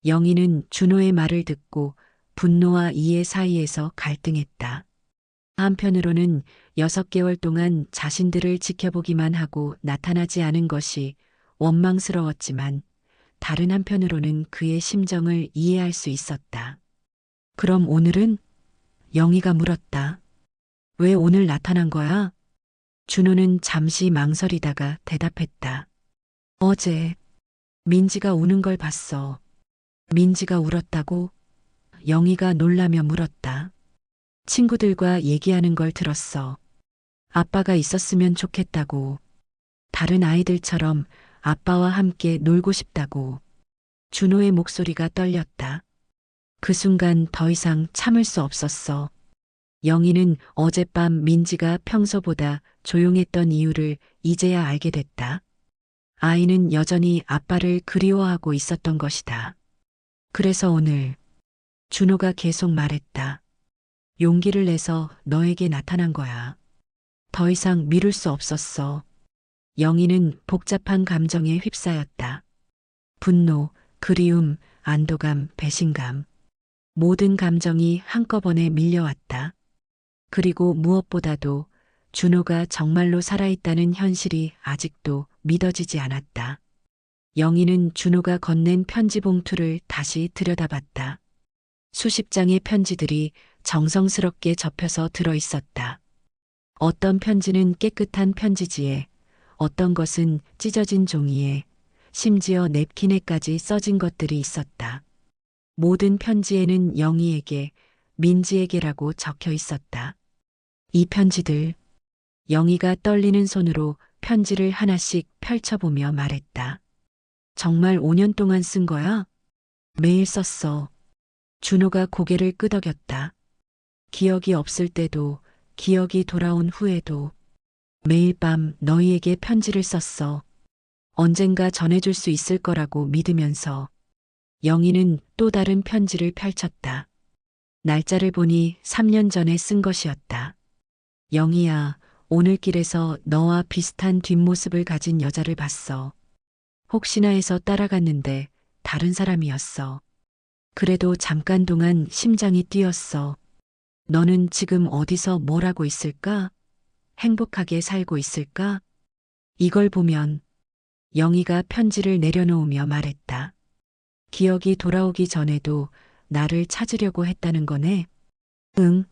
영희는 준호의 말을 듣고 분노와 이해 사이에서 갈등했다. 한편으로는 6개월 동안 자신들을 지켜보기만 하고 나타나지 않은 것이 원망스러웠지만 다른 한편으로는 그의 심정을 이해할 수 있었다. 그럼 오늘은? 영희가 물었다. 왜 오늘 나타난 거야? 준호는 잠시 망설이다가 대답했다. 어제 민지가 우는 걸 봤어. 민지가 울었다고? 영희가 놀라며 물었다. 친구들과 얘기하는 걸 들었어. 아빠가 있었으면 좋겠다고. 다른 아이들처럼 아빠와 함께 놀고 싶다고. 준호의 목소리가 떨렸다. 그 순간 더 이상 참을 수 없었어. 영희는 어젯밤 민지가 평소보다 조용했던 이유를 이제야 알게 됐다. 아이는 여전히 아빠를 그리워하고 있었던 것이다. 그래서 오늘 준호가 계속 말했다. 용기를 내서 너에게 나타난 거야. 더 이상 미룰 수 없었어. 영희는 복잡한 감정에 휩싸였다. 분노, 그리움, 안도감, 배신감. 모든 감정이 한꺼번에 밀려왔다. 그리고 무엇보다도 준호가 정말로 살아있다는 현실이 아직도 믿어지지 않았다. 영희는 준호가 건넨 편지 봉투를 다시 들여다봤다. 수십 장의 편지들이 정성스럽게 접혀서 들어있었다. 어떤 편지는 깨끗한 편지지에, 어떤 것은 찢어진 종이에, 심지어 냅킨에까지 써진 것들이 있었다. 모든 편지에는 영희에게, 민지에게라고 적혀 있었다. 이 편지들, 영희가 떨리는 손으로 편지를 하나씩 펼쳐보며 말했다. 정말 5년 동안 쓴 거야? 매일 썼어. 준호가 고개를 끄덕였다. 기억이 없을 때도, 기억이 돌아온 후에도 매일 밤 너희에게 편지를 썼어. 언젠가 전해줄 수 있을 거라고 믿으면서. 영희는 또 다른 편지를 펼쳤다. 날짜를 보니 3년 전에 쓴 것이었다. 영희야, 오늘 길에서 너와 비슷한 뒷모습을 가진 여자를 봤어. 혹시나 해서 따라갔는데 다른 사람이었어. 그래도 잠깐 동안 심장이 뛰었어. 너는 지금 어디서 뭘 하고 있을까? 행복하게 살고 있을까? 이걸 보면 영희가 편지를 내려놓으며 말했다. 기억이 돌아오기 전에도 나를 찾으려고 했다는 거네? 응.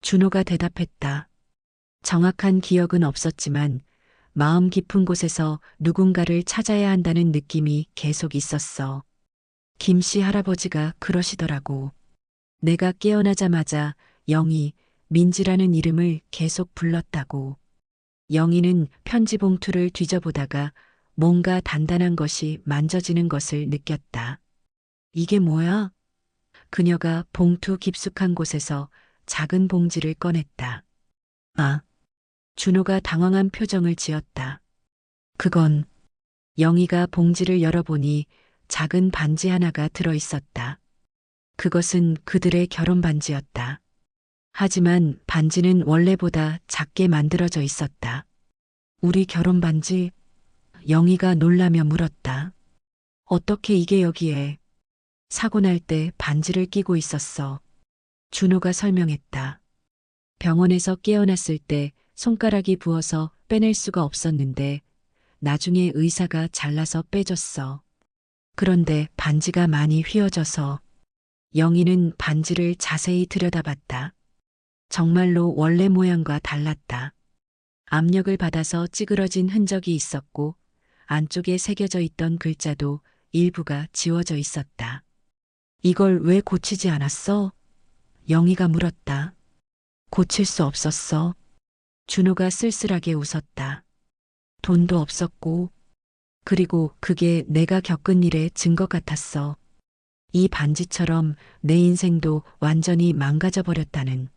준호가 대답했다. 정확한 기억은 없었지만 마음 깊은 곳에서 누군가를 찾아야 한다는 느낌이 계속 있었어. 김씨 할아버지가 그러시더라고. 내가 깨어나자마자 영희, 민지라는 이름을 계속 불렀다고. 영희는 편지 봉투를 뒤져보다가 뭔가 단단한 것이 만져지는 것을 느꼈다. 이게 뭐야? 그녀가 봉투 깊숙한 곳에서 작은 봉지를 꺼냈다. 아, 준호가 당황한 표정을 지었다. 그건 영희가 봉지를 열어보니 작은 반지 하나가 들어 있었다. 그것은 그들의 결혼 반지였다. 하지만 반지는 원래보다 작게 만들어져 있었다. 우리 결혼 반지? 영희가 놀라며 물었다. 어떻게 이게 여기에? 사고 날 때 반지를 끼고 있었어. 준호가 설명했다. 병원에서 깨어났을 때 손가락이 부어서 빼낼 수가 없었는데 나중에 의사가 잘라서 빼줬어. 그런데 반지가 많이 휘어져서 영희는 반지를 자세히 들여다봤다. 정말로 원래 모양과 달랐다. 압력을 받아서 찌그러진 흔적이 있었고 안쪽에 새겨져 있던 글자도 일부가 지워져 있었다. 이걸 왜 고치지 않았어? 영희가 물었다. 고칠 수 없었어. 준호가 쓸쓸하게 웃었다. 돈도 없었고, 그리고 그게 내가 겪은 일의 증거 같았어. 이 반지처럼 내 인생도 완전히 망가져 버렸다는.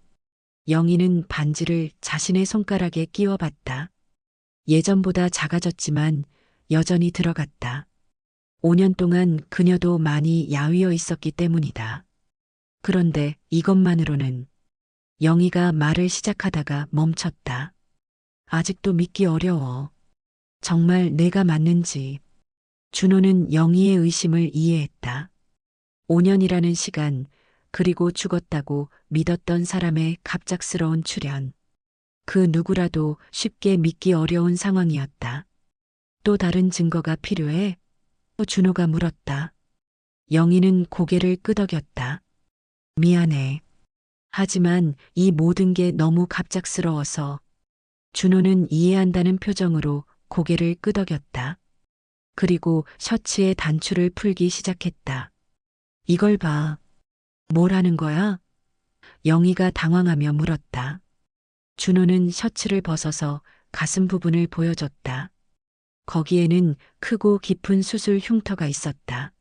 영희는 반지를 자신의 손가락에 끼워봤다. 예전보다 작아졌지만 여전히 들어갔다. 5년 동안 그녀도 많이 야위어 있었기 때문이다. 그런데 이것만으로는 영희가 말을 시작하다가 멈췄다. 아직도 믿기 어려워. 정말 내가 맞는지. 준호는 영희의 의심을 이해했다. 5년이라는 시간, 그리고 죽었다고 믿었던 사람의 갑작스러운 출현. 그 누구라도 쉽게 믿기 어려운 상황이었다. 또 다른 증거가 필요해? 준호가 물었다. 영희는 고개를 끄덕였다. 미안해. 하지만 이 모든 게 너무 갑작스러워서. 준호는 이해한다는 표정으로 고개를 끄덕였다. 그리고 셔츠의 단추를 풀기 시작했다. 이걸 봐. 뭘 하는 거야? 영희가 당황하며 물었다. 준호는 셔츠를 벗어서 가슴 부분을 보여줬다. 거기에는 크고 깊은 수술 흉터가 있었다.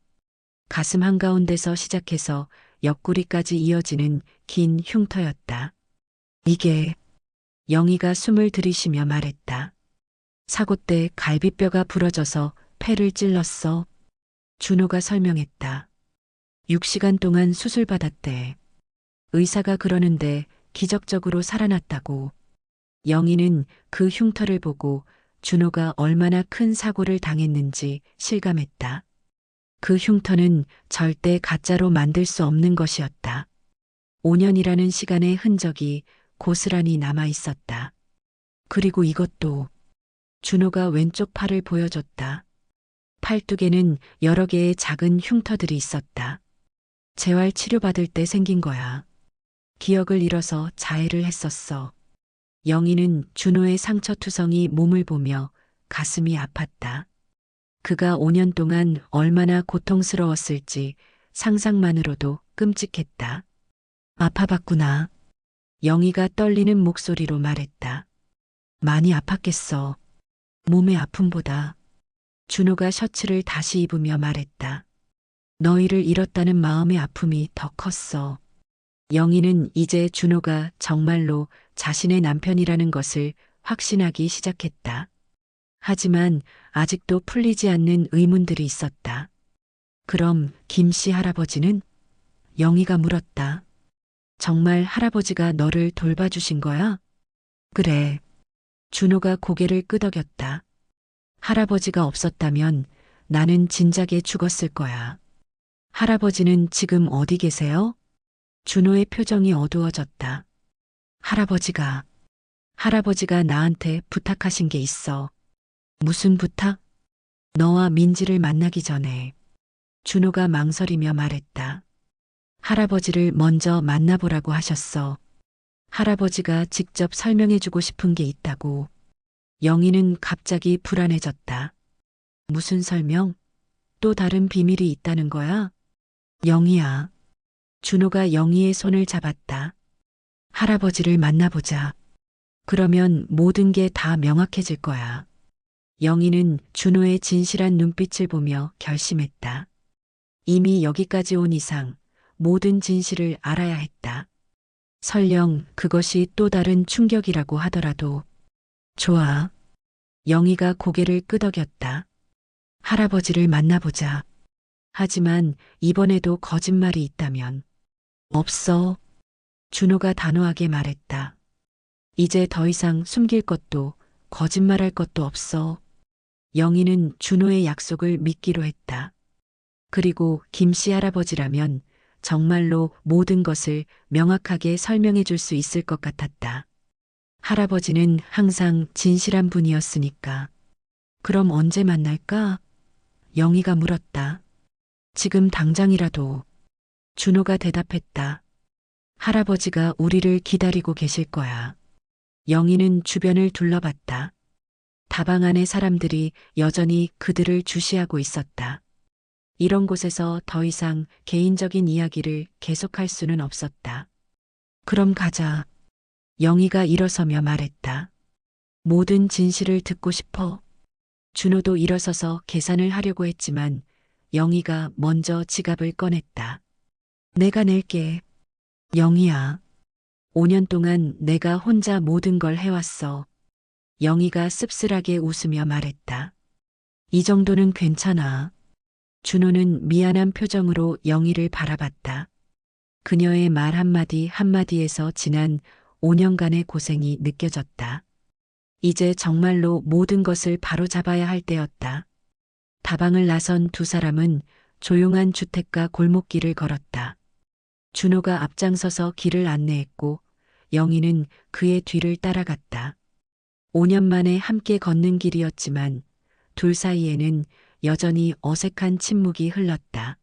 가슴 한가운데서 시작해서 옆구리까지 이어지는 긴 흉터였다. 이게 영희가 숨을 들이쉬며 말했다. 사고 때 갈비뼈가 부러져서 폐를 찔렀어. 준호가 설명했다. 6시간 동안 수술받았대. 의사가 그러는데 기적적으로 살아났다고. 영희는 그 흉터를 보고 준호가 얼마나 큰 사고를 당했는지 실감했다. 그 흉터는 절대 가짜로 만들 수 없는 것이었다. 5년이라는 시간의 흔적이 고스란히 남아 있었다. 그리고 이것도. 준호가 왼쪽 팔을 보여줬다. 팔뚝에는 여러 개의 작은 흉터들이 있었다. 재활 치료받을 때 생긴 거야. 기억을 잃어서 자해를 했었어. 영희는 준호의 상처투성이 몸을 보며 가슴이 아팠다. 그가 5년 동안 얼마나 고통스러웠을지 상상만으로도 끔찍했다. 아파봤구나. 영희가 떨리는 목소리로 말했다. 많이 아팠겠어. 몸의 아픔보다. 준호가 셔츠를 다시 입으며 말했다. 너희를 잃었다는 마음의 아픔이 더 컸어. 영희는 이제 준호가 정말로 자신의 남편이라는 것을 확신하기 시작했다. 하지만 아직도 풀리지 않는 의문들이 있었다. 그럼 김씨 할아버지는? 영희가 물었다. 정말 할아버지가 너를 돌봐주신 거야? 그래. 준호가 고개를 끄덕였다. 할아버지가 없었다면 나는 진작에 죽었을 거야. 할아버지는 지금 어디 계세요? 준호의 표정이 어두워졌다. 할아버지가 나한테 부탁하신 게 있어. 무슨 부탁? 너와 민지를 만나기 전에. 준호가 망설이며 말했다. 할아버지를 먼저 만나보라고 하셨어. 할아버지가 직접 설명해주고 싶은 게 있다고. 영희는 갑자기 불안해졌다. 무슨 설명? 또 다른 비밀이 있다는 거야? 영희야. 준호가 영희의 손을 잡았다. 할아버지를 만나보자. 그러면 모든 게 다 명확해질 거야. 영희는 준호의 진실한 눈빛을 보며 결심했다. 이미 여기까지 온 이상 모든 진실을 알아야 했다. 설령 그것이 또 다른 충격이라고 하더라도. 좋아. 영희가 고개를 끄덕였다. 할아버지를 만나보자. 하지만 이번에도 거짓말이 있다면. 없어. 준호가 단호하게 말했다. 이제 더 이상 숨길 것도 거짓말할 것도 없어. 영희는 준호의 약속을 믿기로 했다. 그리고 김씨 할아버지라면 정말로 모든 것을 명확하게 설명해 줄 수 있을 것 같았다. 할아버지는 항상 진실한 분이었으니까. 그럼 언제 만날까? 영희가 물었다. 지금 당장이라도. 준호가 대답했다. 할아버지가 우리를 기다리고 계실 거야. 영희는 주변을 둘러봤다. 다방 안의 사람들이 여전히 그들을 주시하고 있었다. 이런 곳에서 더 이상 개인적인 이야기를 계속할 수는 없었다. 그럼 가자. 영희가 일어서며 말했다. 모든 진실을 듣고 싶어. 준호도 일어서서 계산을 하려고 했지만 영희가 먼저 지갑을 꺼냈다. 내가 낼게. 영희야. 5년 동안 내가 혼자 모든 걸 해왔어. 영희가 씁쓸하게 웃으며 말했다. 이 정도는 괜찮아. 준호는 미안한 표정으로 영희를 바라봤다. 그녀의 말 한마디 한마디에서 지난 5년간의 고생이 느껴졌다. 이제 정말로 모든 것을 바로잡아야 할 때였다. 다방을 나선 두 사람은 조용한 주택가 골목길을 걸었다. 준호가 앞장서서 길을 안내했고 영희는 그의 뒤를 따라갔다. 5년 만에 함께 걷는 길이었지만 둘 사이에는 여전히 어색한 침묵이 흘렀다.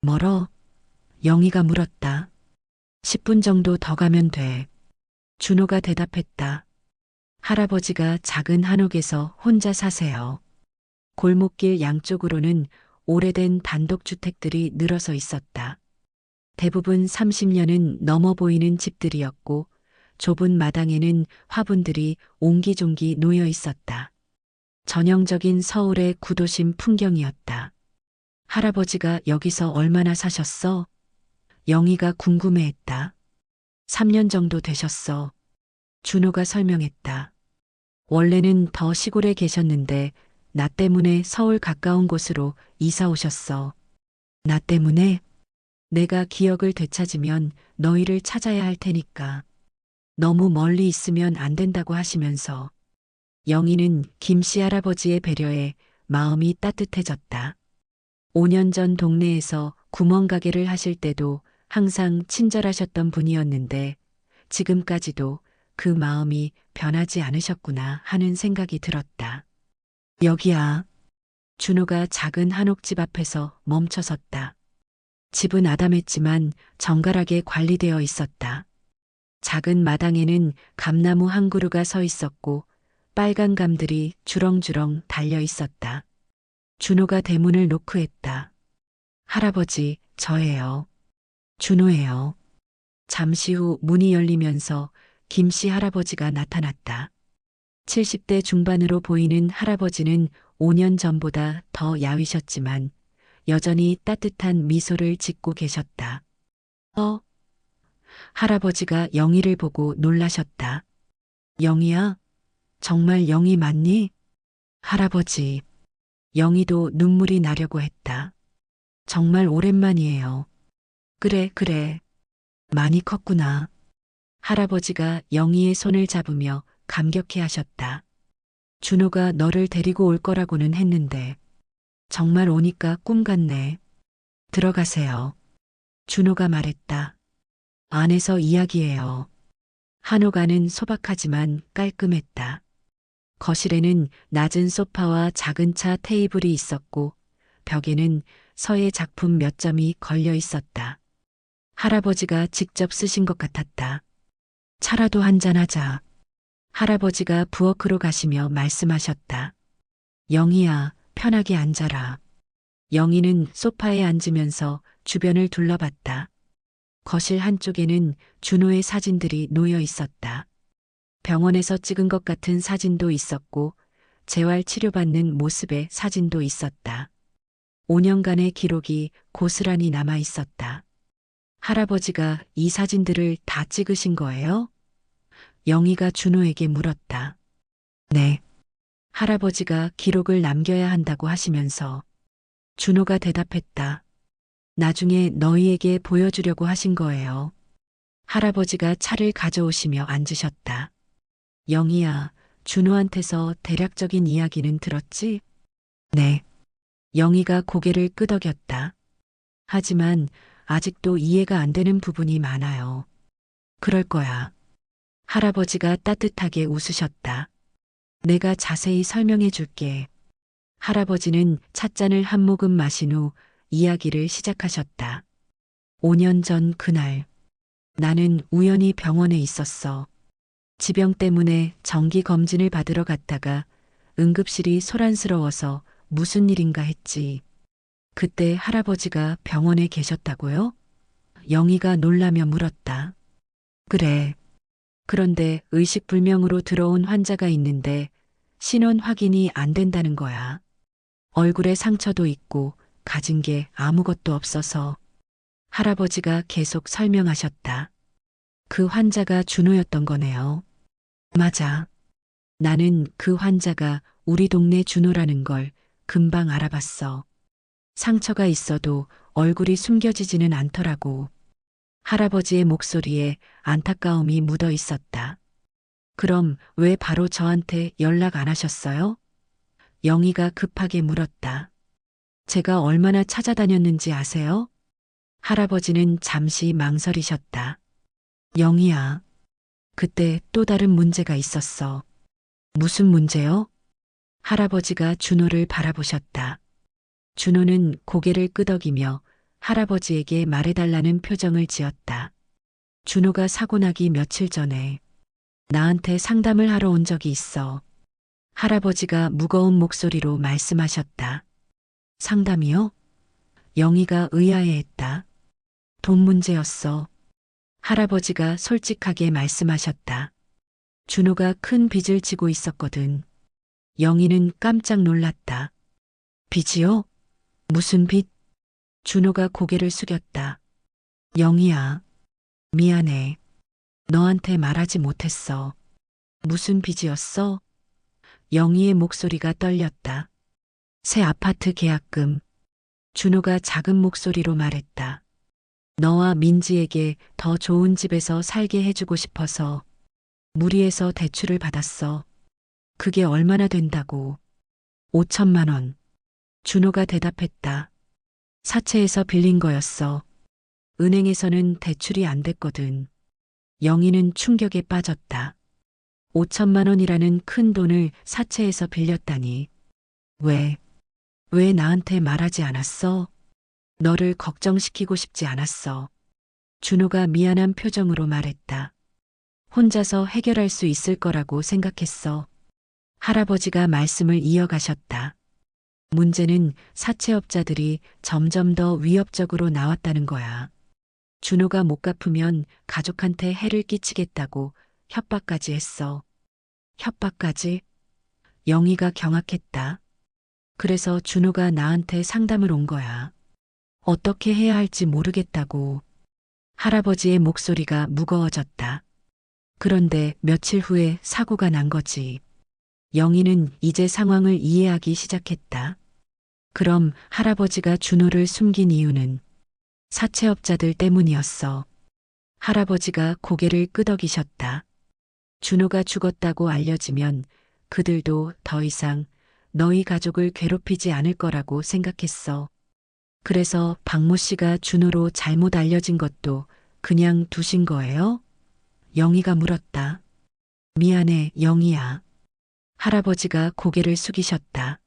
멀어? 영희가 물었다. 10분 정도 더 가면 돼. 준호가 대답했다. 할아버지가 작은 한옥에서 혼자 사세요. 골목길 양쪽으로는 오래된 단독주택들이 늘어서 있었다. 대부분 30년은 넘어 보이는 집들이었고 좁은 마당에는 화분들이 옹기종기 놓여 있었다. 전형적인 서울의 구도심 풍경이었다. 할아버지가 여기서 얼마나 사셨어? 영희가 궁금해했다. 3년 정도 되셨어. 준호가 설명했다. 원래는 더 시골에 계셨는데 나 때문에 서울 가까운 곳으로 이사 오셨어. 나 때문에? 내가 기억을 되찾으면 너희를 찾아야 할 테니까. 너무 멀리 있으면 안 된다고 하시면서. 영희는 김씨 할아버지의 배려에 마음이 따뜻해졌다. 5년 전 동네에서 구멍가게를 하실 때도 항상 친절하셨던 분이었는데 지금까지도 그 마음이 변하지 않으셨구나 하는 생각이 들었다. 여기야. 준호가 작은 한옥집 앞에서 멈춰섰다. 집은 아담했지만 정갈하게 관리되어 있었다. 작은 마당에는 감나무 한 그루가 서 있었고 빨간 감들이 주렁주렁 달려 있었다. 준호가 대문을 노크했다. 할아버지, 저예요. 준호예요. 잠시 후 문이 열리면서 김씨 할아버지가 나타났다. 70대 중반으로 보이는 할아버지는 5년 전보다 더 야위셨지만 여전히 따뜻한 미소를 짓고 계셨다. 할아버지가 영희를 보고 놀라셨다. 영희야? 정말 영희 맞니? 할아버지. 영희도 눈물이 나려고 했다. 정말 오랜만이에요. 그래. 많이 컸구나. 할아버지가 영희의 손을 잡으며 감격해 하셨다. 준호가 너를 데리고 올 거라고는 했는데 정말 오니까 꿈 같네. 들어가세요. 준호가 말했다. 안에서 이야기해요. 한옥 안은 소박하지만 깔끔했다. 거실에는 낮은 소파와 작은 차 테이블이 있었고 벽에는 서예 작품 몇 점이 걸려 있었다. 할아버지가 직접 쓰신 것 같았다. 차라도 한잔하자. 할아버지가 부엌으로 가시며 말씀하셨다. 영희야, 편하게 앉아라. 영희는 소파에 앉으면서 주변을 둘러봤다. 거실 한쪽에는 준호의 사진들이 놓여 있었다. 병원에서 찍은 것 같은 사진도 있었고 재활 치료받는 모습의 사진도 있었다. 5년간의 기록이 고스란히 남아 있었다. 할아버지가 이 사진들을 다 찍으신 거예요? 영희가 준호에게 물었다. 네. 할아버지가 기록을 남겨야 한다고 하시면서 준호가 대답했다. 나중에 너희에게 보여주려고 하신 거예요. 할아버지가 차를 가져오시며 앉으셨다. 영희야, 준호한테서 대략적인 이야기는 들었지? 네. 영희가 고개를 끄덕였다. 하지만 아직도 이해가 안 되는 부분이 많아요. 그럴 거야. 할아버지가 따뜻하게 웃으셨다. 내가 자세히 설명해 줄게. 할아버지는 찻잔을 한 모금 마신 후 이야기를 시작하셨다. 5년 전 그날 나는 우연히 병원에 있었어. 지병 때문에 정기 검진을 받으러 갔다가 응급실이 소란스러워서 무슨 일인가 했지. 그때 할아버지가 병원에 계셨다고요? 영희가 놀라며 물었다. 그래. 그런데 의식불명으로 들어온 환자가 있는데 신원 확인이 안 된다는 거야. 얼굴에 상처도 있고 가진 게 아무것도 없어서. 할아버지가 계속 설명하셨다. 그 환자가 준호였던 거네요. 맞아. 나는 그 환자가 우리 동네 준호라는 걸 금방 알아봤어. 상처가 있어도 얼굴이 숨겨지지는 않더라고. 할아버지의 목소리에 안타까움이 묻어 있었다. 그럼 왜 바로 저한테 연락 안 하셨어요? 영희가 급하게 물었다. 제가 얼마나 찾아다녔는지 아세요? 할아버지는 잠시 망설이셨다. 영희야, 그때 또 다른 문제가 있었어. 무슨 문제요? 할아버지가 준호를 바라보셨다. 준호는 고개를 끄덕이며 할아버지에게 말해달라는 표정을 지었다. 준호가 사고 나기 며칠 전에 나한테 상담을 하러 온 적이 있어. 할아버지가 무거운 목소리로 말씀하셨다. 상담이요? 영희가 의아해했다. 돈 문제였어. 할아버지가 솔직하게 말씀하셨다. 준호가 큰 빚을 지고 있었거든. 영희는 깜짝 놀랐다. 빚이요? 무슨 빚? 준호가 고개를 숙였다. 영희야, 미안해. 너한테 말하지 못했어. 무슨 빚이었어? 영희의 목소리가 떨렸다. 새 아파트 계약금. 준호가 작은 목소리로 말했다. 너와 민지에게 더 좋은 집에서 살게 해주고 싶어서 무리해서 대출을 받았어. 그게 얼마나 된다고? 5천만 원. 준호가 대답했다. 사채에서 빌린 거였어. 은행에서는 대출이 안 됐거든. 영희는 충격에 빠졌다. 5천만 원이라는 큰 돈을 사채에서 빌렸다니. 왜 나한테 말하지 않았어? 너를 걱정시키고 싶지 않았어. 준호가 미안한 표정으로 말했다. 혼자서 해결할 수 있을 거라고 생각했어. 할아버지가 말씀을 이어가셨다. 문제는 사채업자들이 점점 더 위협적으로 나왔다는 거야. 준호가 못 갚으면 가족한테 해를 끼치겠다고 협박까지 했어. 협박까지? 영희가 경악했다. 그래서 준호가 나한테 상담을 온 거야. 어떻게 해야 할지 모르겠다고. 할아버지의 목소리가 무거워졌다. 그런데 며칠 후에 사고가 난 거지. 영희는 이제 상황을 이해하기 시작했다. 그럼 할아버지가 준호를 숨긴 이유는 사채업자들 때문이었어. 할아버지가 고개를 끄덕이셨다. 준호가 죽었다고 알려지면 그들도 더 이상 너희 가족을 괴롭히지 않을 거라고 생각했어. 그래서 박모 씨가 준호로 잘못 알려진 것도 그냥 두신 거예요? 영희가 물었다. 미안해, 영희야. 할아버지가 고개를 숙이셨다.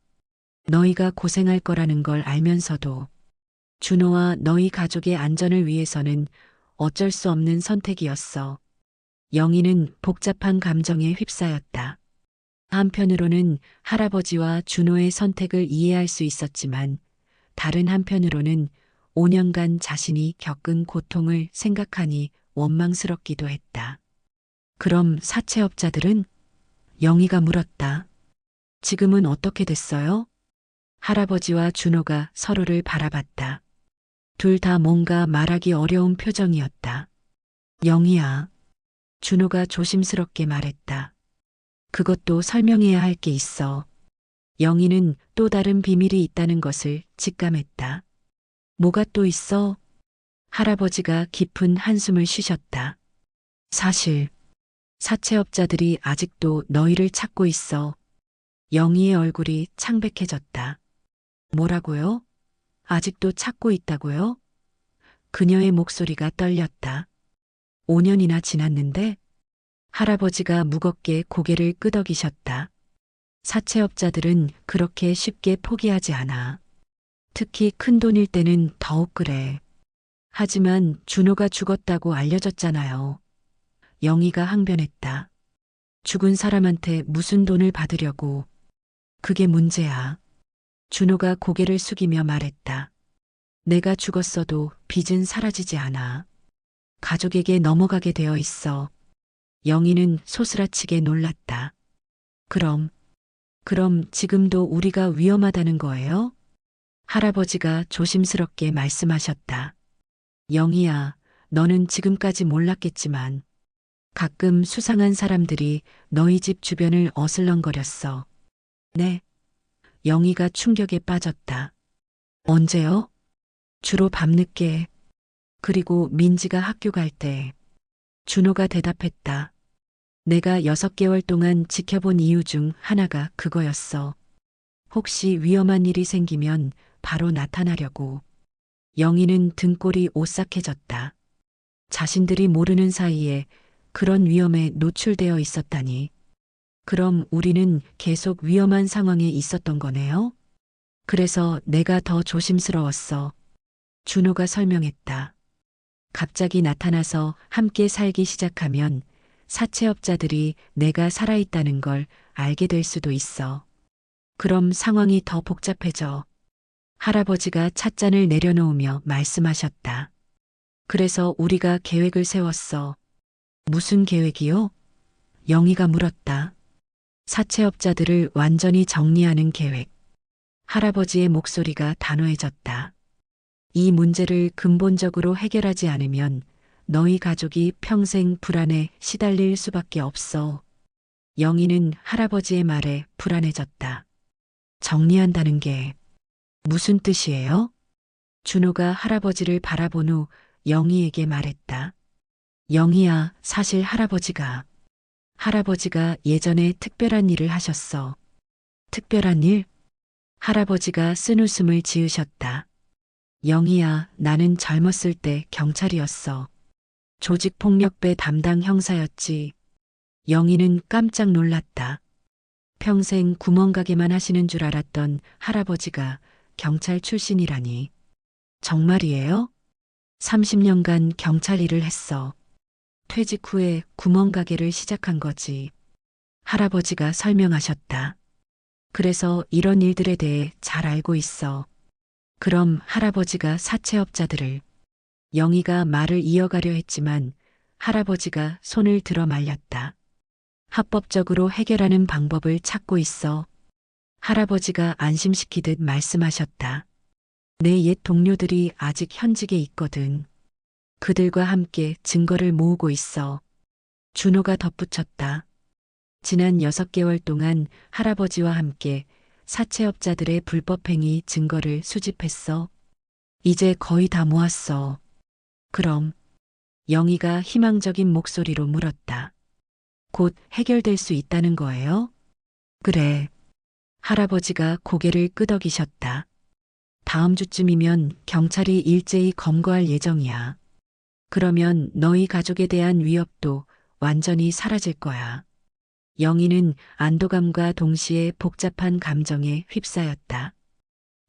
너희가 고생할 거라는 걸 알면서도 준호와 너희 가족의 안전을 위해서는 어쩔 수 없는 선택이었어. 영희는 복잡한 감정에 휩싸였다. 한편으로는 할아버지와 준호의 선택을 이해할 수 있었지만 다른 한편으로는 5년간 자신이 겪은 고통을 생각하니 원망스럽기도 했다. 그럼 사채업자들은? 영희가 물었다. 지금은 어떻게 됐어요? 할아버지와 준호가 서로를 바라봤다. 둘 다 뭔가 말하기 어려운 표정이었다. 영희야. 준호가 조심스럽게 말했다. 그것도 설명해야 할 게 있어. 영희는 또 다른 비밀이 있다는 것을 직감했다. 뭐가 또 있어? 할아버지가 깊은 한숨을 쉬셨다. 사실, 사채업자들이 아직도 너희를 찾고 있어. 영희의 얼굴이 창백해졌다. 뭐라고요? 아직도 찾고 있다고요? 그녀의 목소리가 떨렸다. 5년이나 지났는데? 할아버지가 무겁게 고개를 끄덕이셨다. 사채업자들은 그렇게 쉽게 포기하지 않아. 특히 큰 돈일 때는 더욱 그래. 하지만 준호가 죽었다고 알려졌잖아요. 영희가 항변했다. 죽은 사람한테 무슨 돈을 받으려고. 그게 문제야. 준호가 고개를 숙이며 말했다. 내가 죽었어도 빚은 사라지지 않아. 가족에게 넘어가게 되어 있어. 영희는 소스라치게 놀랐다. 그럼 지금도 우리가 위험하다는 거예요? 할아버지가 조심스럽게 말씀하셨다. 영희야, 너는 지금까지 몰랐겠지만 가끔 수상한 사람들이 너희 집 주변을 어슬렁거렸어. 네. 영희가 충격에 빠졌다. 언제요? 주로 밤늦게. 그리고 민지가 학교 갈 때. 준호가 대답했다. 내가 6개월 동안 지켜본 이유 중 하나가 그거였어. 혹시 위험한 일이 생기면 바로 나타나려고. 영희는 등골이 오싹해졌다. 자신들이 모르는 사이에 그런 위험에 노출되어 있었다니. 그럼 우리는 계속 위험한 상황에 있었던 거네요? 그래서 내가 더 조심스러웠어. 준호가 설명했다. 갑자기 나타나서 함께 살기 시작하면 사채업자들이 내가 살아있다는 걸 알게 될 수도 있어. 그럼 상황이 더 복잡해져. 할아버지가 찻잔을 내려놓으며 말씀하셨다. 그래서 우리가 계획을 세웠어. 무슨 계획이요? 영희가 물었다. 사채업자들을 완전히 정리하는 계획. 할아버지의 목소리가 단호해졌다. 이 문제를 근본적으로 해결하지 않으면 너희 가족이 평생 불안에 시달릴 수밖에 없어. 영희는 할아버지의 말에 불안해졌다. 정리한다는 게 무슨 뜻이에요? 준호가 할아버지를 바라본 후 영희에게 말했다. 영희야, 사실 할아버지가 예전에 특별한 일을 하셨어. 특별한 일? 할아버지가 쓴웃음을 지으셨다. 영희야, 나는 젊었을 때 경찰이었어. 조직폭력배 담당 형사였지. 영희는 깜짝 놀랐다. 평생 구멍가게만 하시는 줄 알았던 할아버지가 경찰 출신이라니. 정말이에요? 30년간 경찰 일을 했어. 퇴직 후에 구멍가게를 시작한 거지. 할아버지가 설명하셨다. 그래서 이런 일들에 대해 잘 알고 있어. 그럼 할아버지가 사채업자들을. 영희가 말을 이어가려 했지만 할아버지가 손을 들어 말렸다. 합법적으로 해결하는 방법을 찾고 있어. 할아버지가 안심시키듯 말씀하셨다. 내 옛 동료들이 아직 현직에 있거든. 그들과 함께 증거를 모으고 있어. 준호가 덧붙였다. 지난 6개월 동안 할아버지와 함께 사채업자들의 불법행위 증거를 수집했어. 이제 거의 다 모았어. 그럼 영희가 희망적인 목소리로 물었다. 곧 해결될 수 있다는 거예요? 그래. 할아버지가 고개를 끄덕이셨다. 다음 주쯤이면 경찰이 일제히 검거할 예정이야. 그러면 너희 가족에 대한 위협도 완전히 사라질 거야. 영희는 안도감과 동시에 복잡한 감정에 휩싸였다.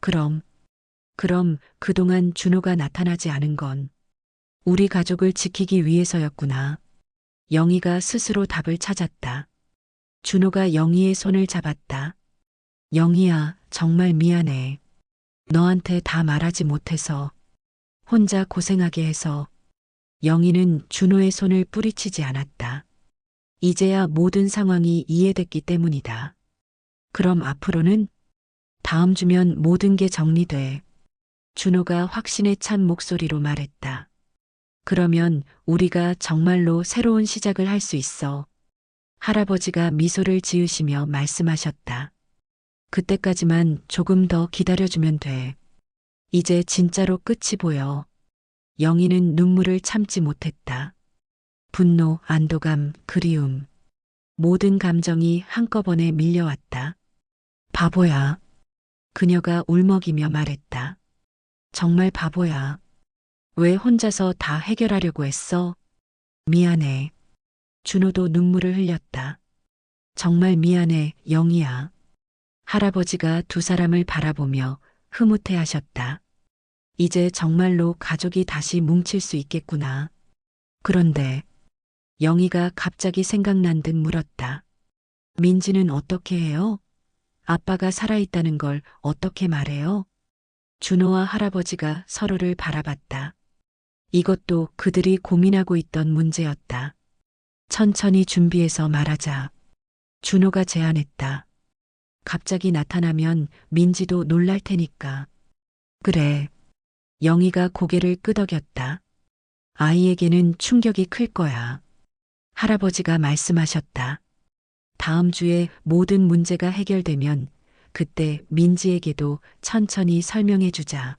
그럼 그동안 준호가 나타나지 않은 건 우리 가족을 지키기 위해서였구나. 영희가 스스로 답을 찾았다. 준호가 영희의 손을 잡았다. 영희야, 정말 미안해. 너한테 다 말하지 못해서, 혼자 고생하게 해서. 영희는 준호의 손을 뿌리치지 않았다. 이제야 모든 상황이 이해됐기 때문이다. 그럼 앞으로는? 다음 주면 모든 게 정리돼. 준호가 확신에 찬 목소리로 말했다. 그러면 우리가 정말로 새로운 시작을 할 수 있어. 할아버지가 미소를 지으시며 말씀하셨다. 그때까지만 조금 더 기다려주면 돼. 이제 진짜로 끝이 보여. 영희는 눈물을 참지 못했다. 분노, 안도감, 그리움. 모든 감정이 한꺼번에 밀려왔다. 바보야. 그녀가 울먹이며 말했다. 정말 바보야. 왜 혼자서 다 해결하려고 했어? 미안해. 준호도 눈물을 흘렸다. 정말 미안해, 영희야. 할아버지가 두 사람을 바라보며 흐뭇해 하셨다. 이제 정말로 가족이 다시 뭉칠 수 있겠구나. 그런데 영희가 갑자기 생각난 듯 물었다. 민지는 어떻게 해요? 아빠가 살아있다는 걸 어떻게 말해요? 준호와 할아버지가 서로를 바라봤다. 이것도 그들이 고민하고 있던 문제였다. 천천히 준비해서 말하자. 준호가 제안했다. 갑자기 나타나면 민지도 놀랄 테니까. 그래. 영희가 고개를 끄덕였다. 아이에게는 충격이 클 거야. 할아버지가 말씀하셨다. 다음 주에 모든 문제가 해결되면 그때 민지에게도 천천히 설명해 주자.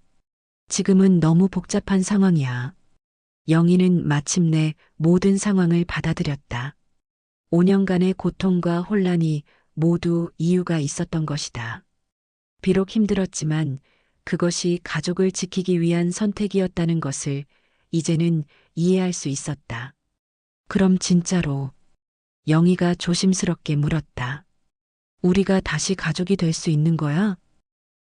지금은 너무 복잡한 상황이야. 영희는 마침내 모든 상황을 받아들였다. 5년간의 고통과 혼란이 모두 이유가 있었던 것이다. 비록 힘들었지만 그것이 가족을 지키기 위한 선택이었다는 것을 이제는 이해할 수 있었다. 그럼 진짜로 영희가 조심스럽게 물었다. 우리가 다시 가족이 될 수 있는 거야?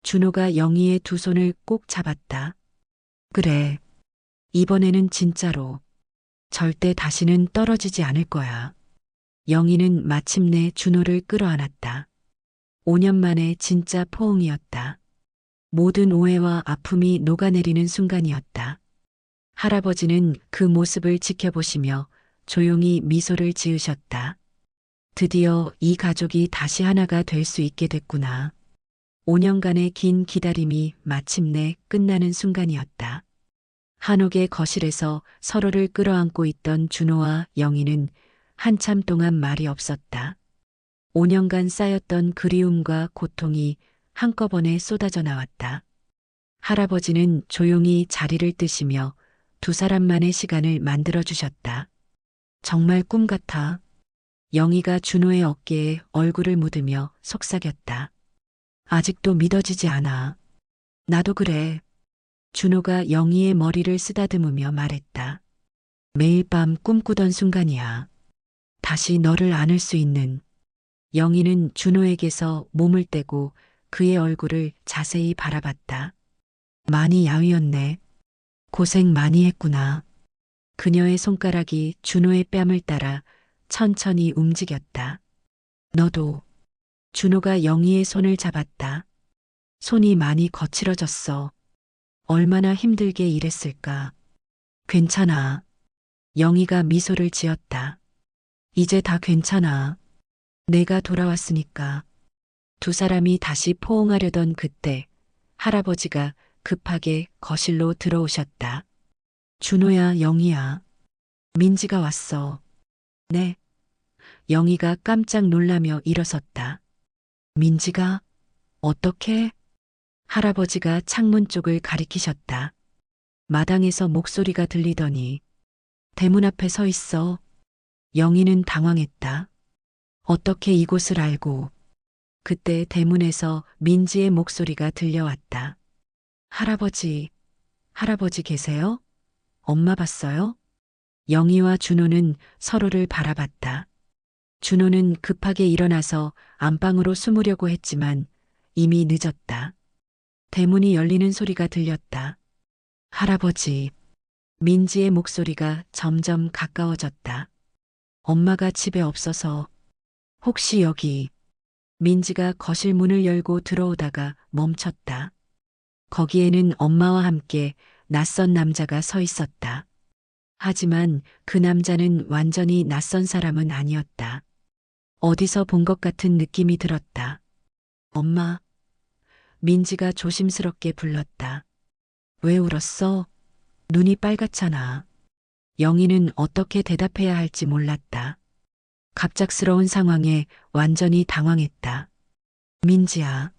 준호가 영희의 두 손을 꼭 잡았다. 그래. 이번에는 진짜로. 절대 다시는 떨어지지 않을 거야. 영희는 마침내 준호를 끌어안았다. 5년 만에 진짜 포옹이었다. 모든 오해와 아픔이 녹아내리는 순간이었다. 할아버지는 그 모습을 지켜보시며 조용히 미소를 지으셨다. 드디어 이 가족이 다시 하나가 될 수 있게 됐구나. 5년간의 긴 기다림이 마침내 끝나는 순간이었다. 한옥의 거실에서 서로를 끌어안고 있던 준호와 영희는 한참 동안 말이 없었다. 5년간 쌓였던 그리움과 고통이 한꺼번에 쏟아져 나왔다. 할아버지는 조용히 자리를 뜨시며 두 사람만의 시간을 만들어 주셨다. 정말 꿈 같아. 영희가 준호의 어깨에 얼굴을 묻으며 속삭였다. 아직도 믿어지지 않아. 나도 그래. 준호가 영희의 머리를 쓰다듬으며 말했다. 매일 밤 꿈꾸던 순간이야. 다시 너를 안을 수 있는. 영희는 준호에게서 몸을 떼고 그의 얼굴을 자세히 바라봤다. 많이 야위었네. 고생 많이 했구나. 그녀의 손가락이 준호의 뺨을 따라 천천히 움직였다. 너도. 준호가 영희의 손을 잡았다. 손이 많이 거칠어졌어. 얼마나 힘들게 일했을까. 괜찮아. 영희가 미소를 지었다. 이제 다 괜찮아. 내가 돌아왔으니까. 두 사람이 다시 포옹하려던 그때 할아버지가 급하게 거실로 들어오셨다. 준호야, 영희야. 민지가 왔어. 네. 영희가 깜짝 놀라며 일어섰다. 민지가? 어떻게? 할아버지가 창문 쪽을 가리키셨다. 마당에서 목소리가 들리더니 대문 앞에 서 있어. 영희는 당황했다. 어떻게 이곳을 알고? 그때 대문에서 민지의 목소리가 들려왔다. 할아버지, 할아버지 계세요? 엄마 봤어요? 영희와 준호는 서로를 바라봤다. 준호는 급하게 일어나서 안방으로 숨으려고 했지만 이미 늦었다. 대문이 열리는 소리가 들렸다. 할아버지, 민지의 목소리가 점점 가까워졌다. 엄마가 집에 없어서 혹시 여기. 민지가 거실 문을 열고 들어오다가 멈췄다. 거기에는 엄마와 함께 낯선 남자가 서 있었다. 하지만 그 남자는 완전히 낯선 사람은 아니었다. 어디서 본 것 같은 느낌이 들었다. 엄마. 민지가 조심스럽게 불렀다. 왜 울었어? 눈이 빨갛잖아. 영희는 어떻게 대답해야 할지 몰랐다. 갑작스러운 상황에 완전히 당황했다. 민지야,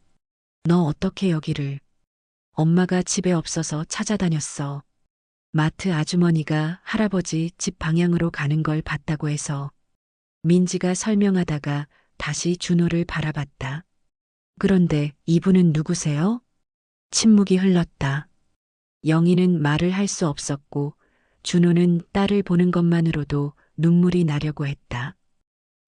너 어떻게 여기를? 엄마가 집에 없어서 찾아다녔어. 마트 아주머니가 할아버지 집 방향으로 가는 걸 봤다고 해서. 민지가 설명하다가 다시 준호를 바라봤다. 그런데 이분은 누구세요? 침묵이 흘렀다. 영희는 말을 할 수 없었고 준호는 딸을 보는 것만으로도 눈물이 나려고 했다.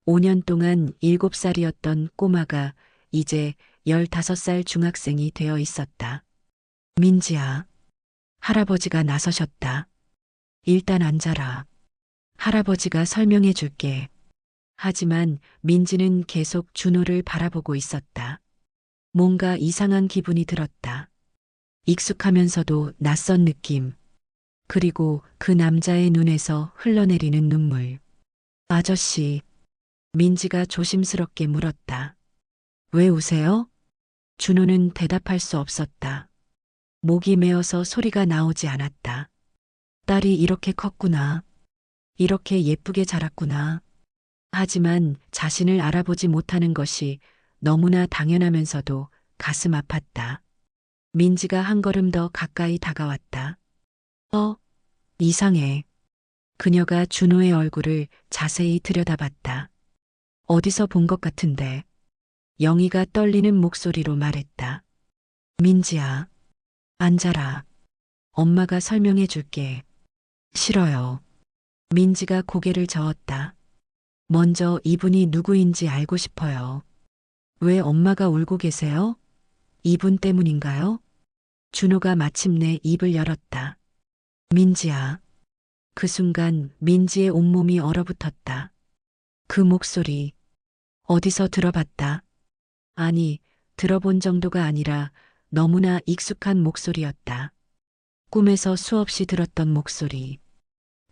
5년 동안 7살이었던 꼬마가 이제 15살 중학생이 되어 있었다. 민지야, 할아버지가 나서셨다. 일단 앉아라. 할아버지가 설명해 줄게. 하지만 민지는 계속 준호를 바라보고 있었다. 뭔가 이상한 기분이 들었다. 익숙하면서도 낯선 느낌. 그리고 그 남자의 눈에서 흘러내리는 눈물. 아저씨, 민지가 조심스럽게 물었다. 왜 우세요? 준호는 대답할 수 없었다. 목이 메어서 소리가 나오지 않았다. 딸이 이렇게 컸구나. 이렇게 예쁘게 자랐구나. 하지만 자신을 알아보지 못하는 것이 너무나 당연하면서도 가슴 아팠다. 민지가 한 걸음 더 가까이 다가왔다. 이상해. 그녀가 준호의 얼굴을 자세히 들여다봤다. 어디서 본 것 같은데. 영희가 떨리는 목소리로 말했다. 민지야, 앉아라. 엄마가 설명해 줄게. 싫어요. 민지가 고개를 저었다. 먼저 이분이 누구인지 알고 싶어요. 왜 엄마가 울고 계세요? 이분 때문인가요? 준호가 마침내 입을 열었다. 민지야. 그 순간 민지의 온몸이 얼어붙었다. 그 목소리. 어디서 들어봤다. 아니, 들어본 정도가 아니라 너무나 익숙한 목소리였다. 꿈에서 수없이 들었던 목소리.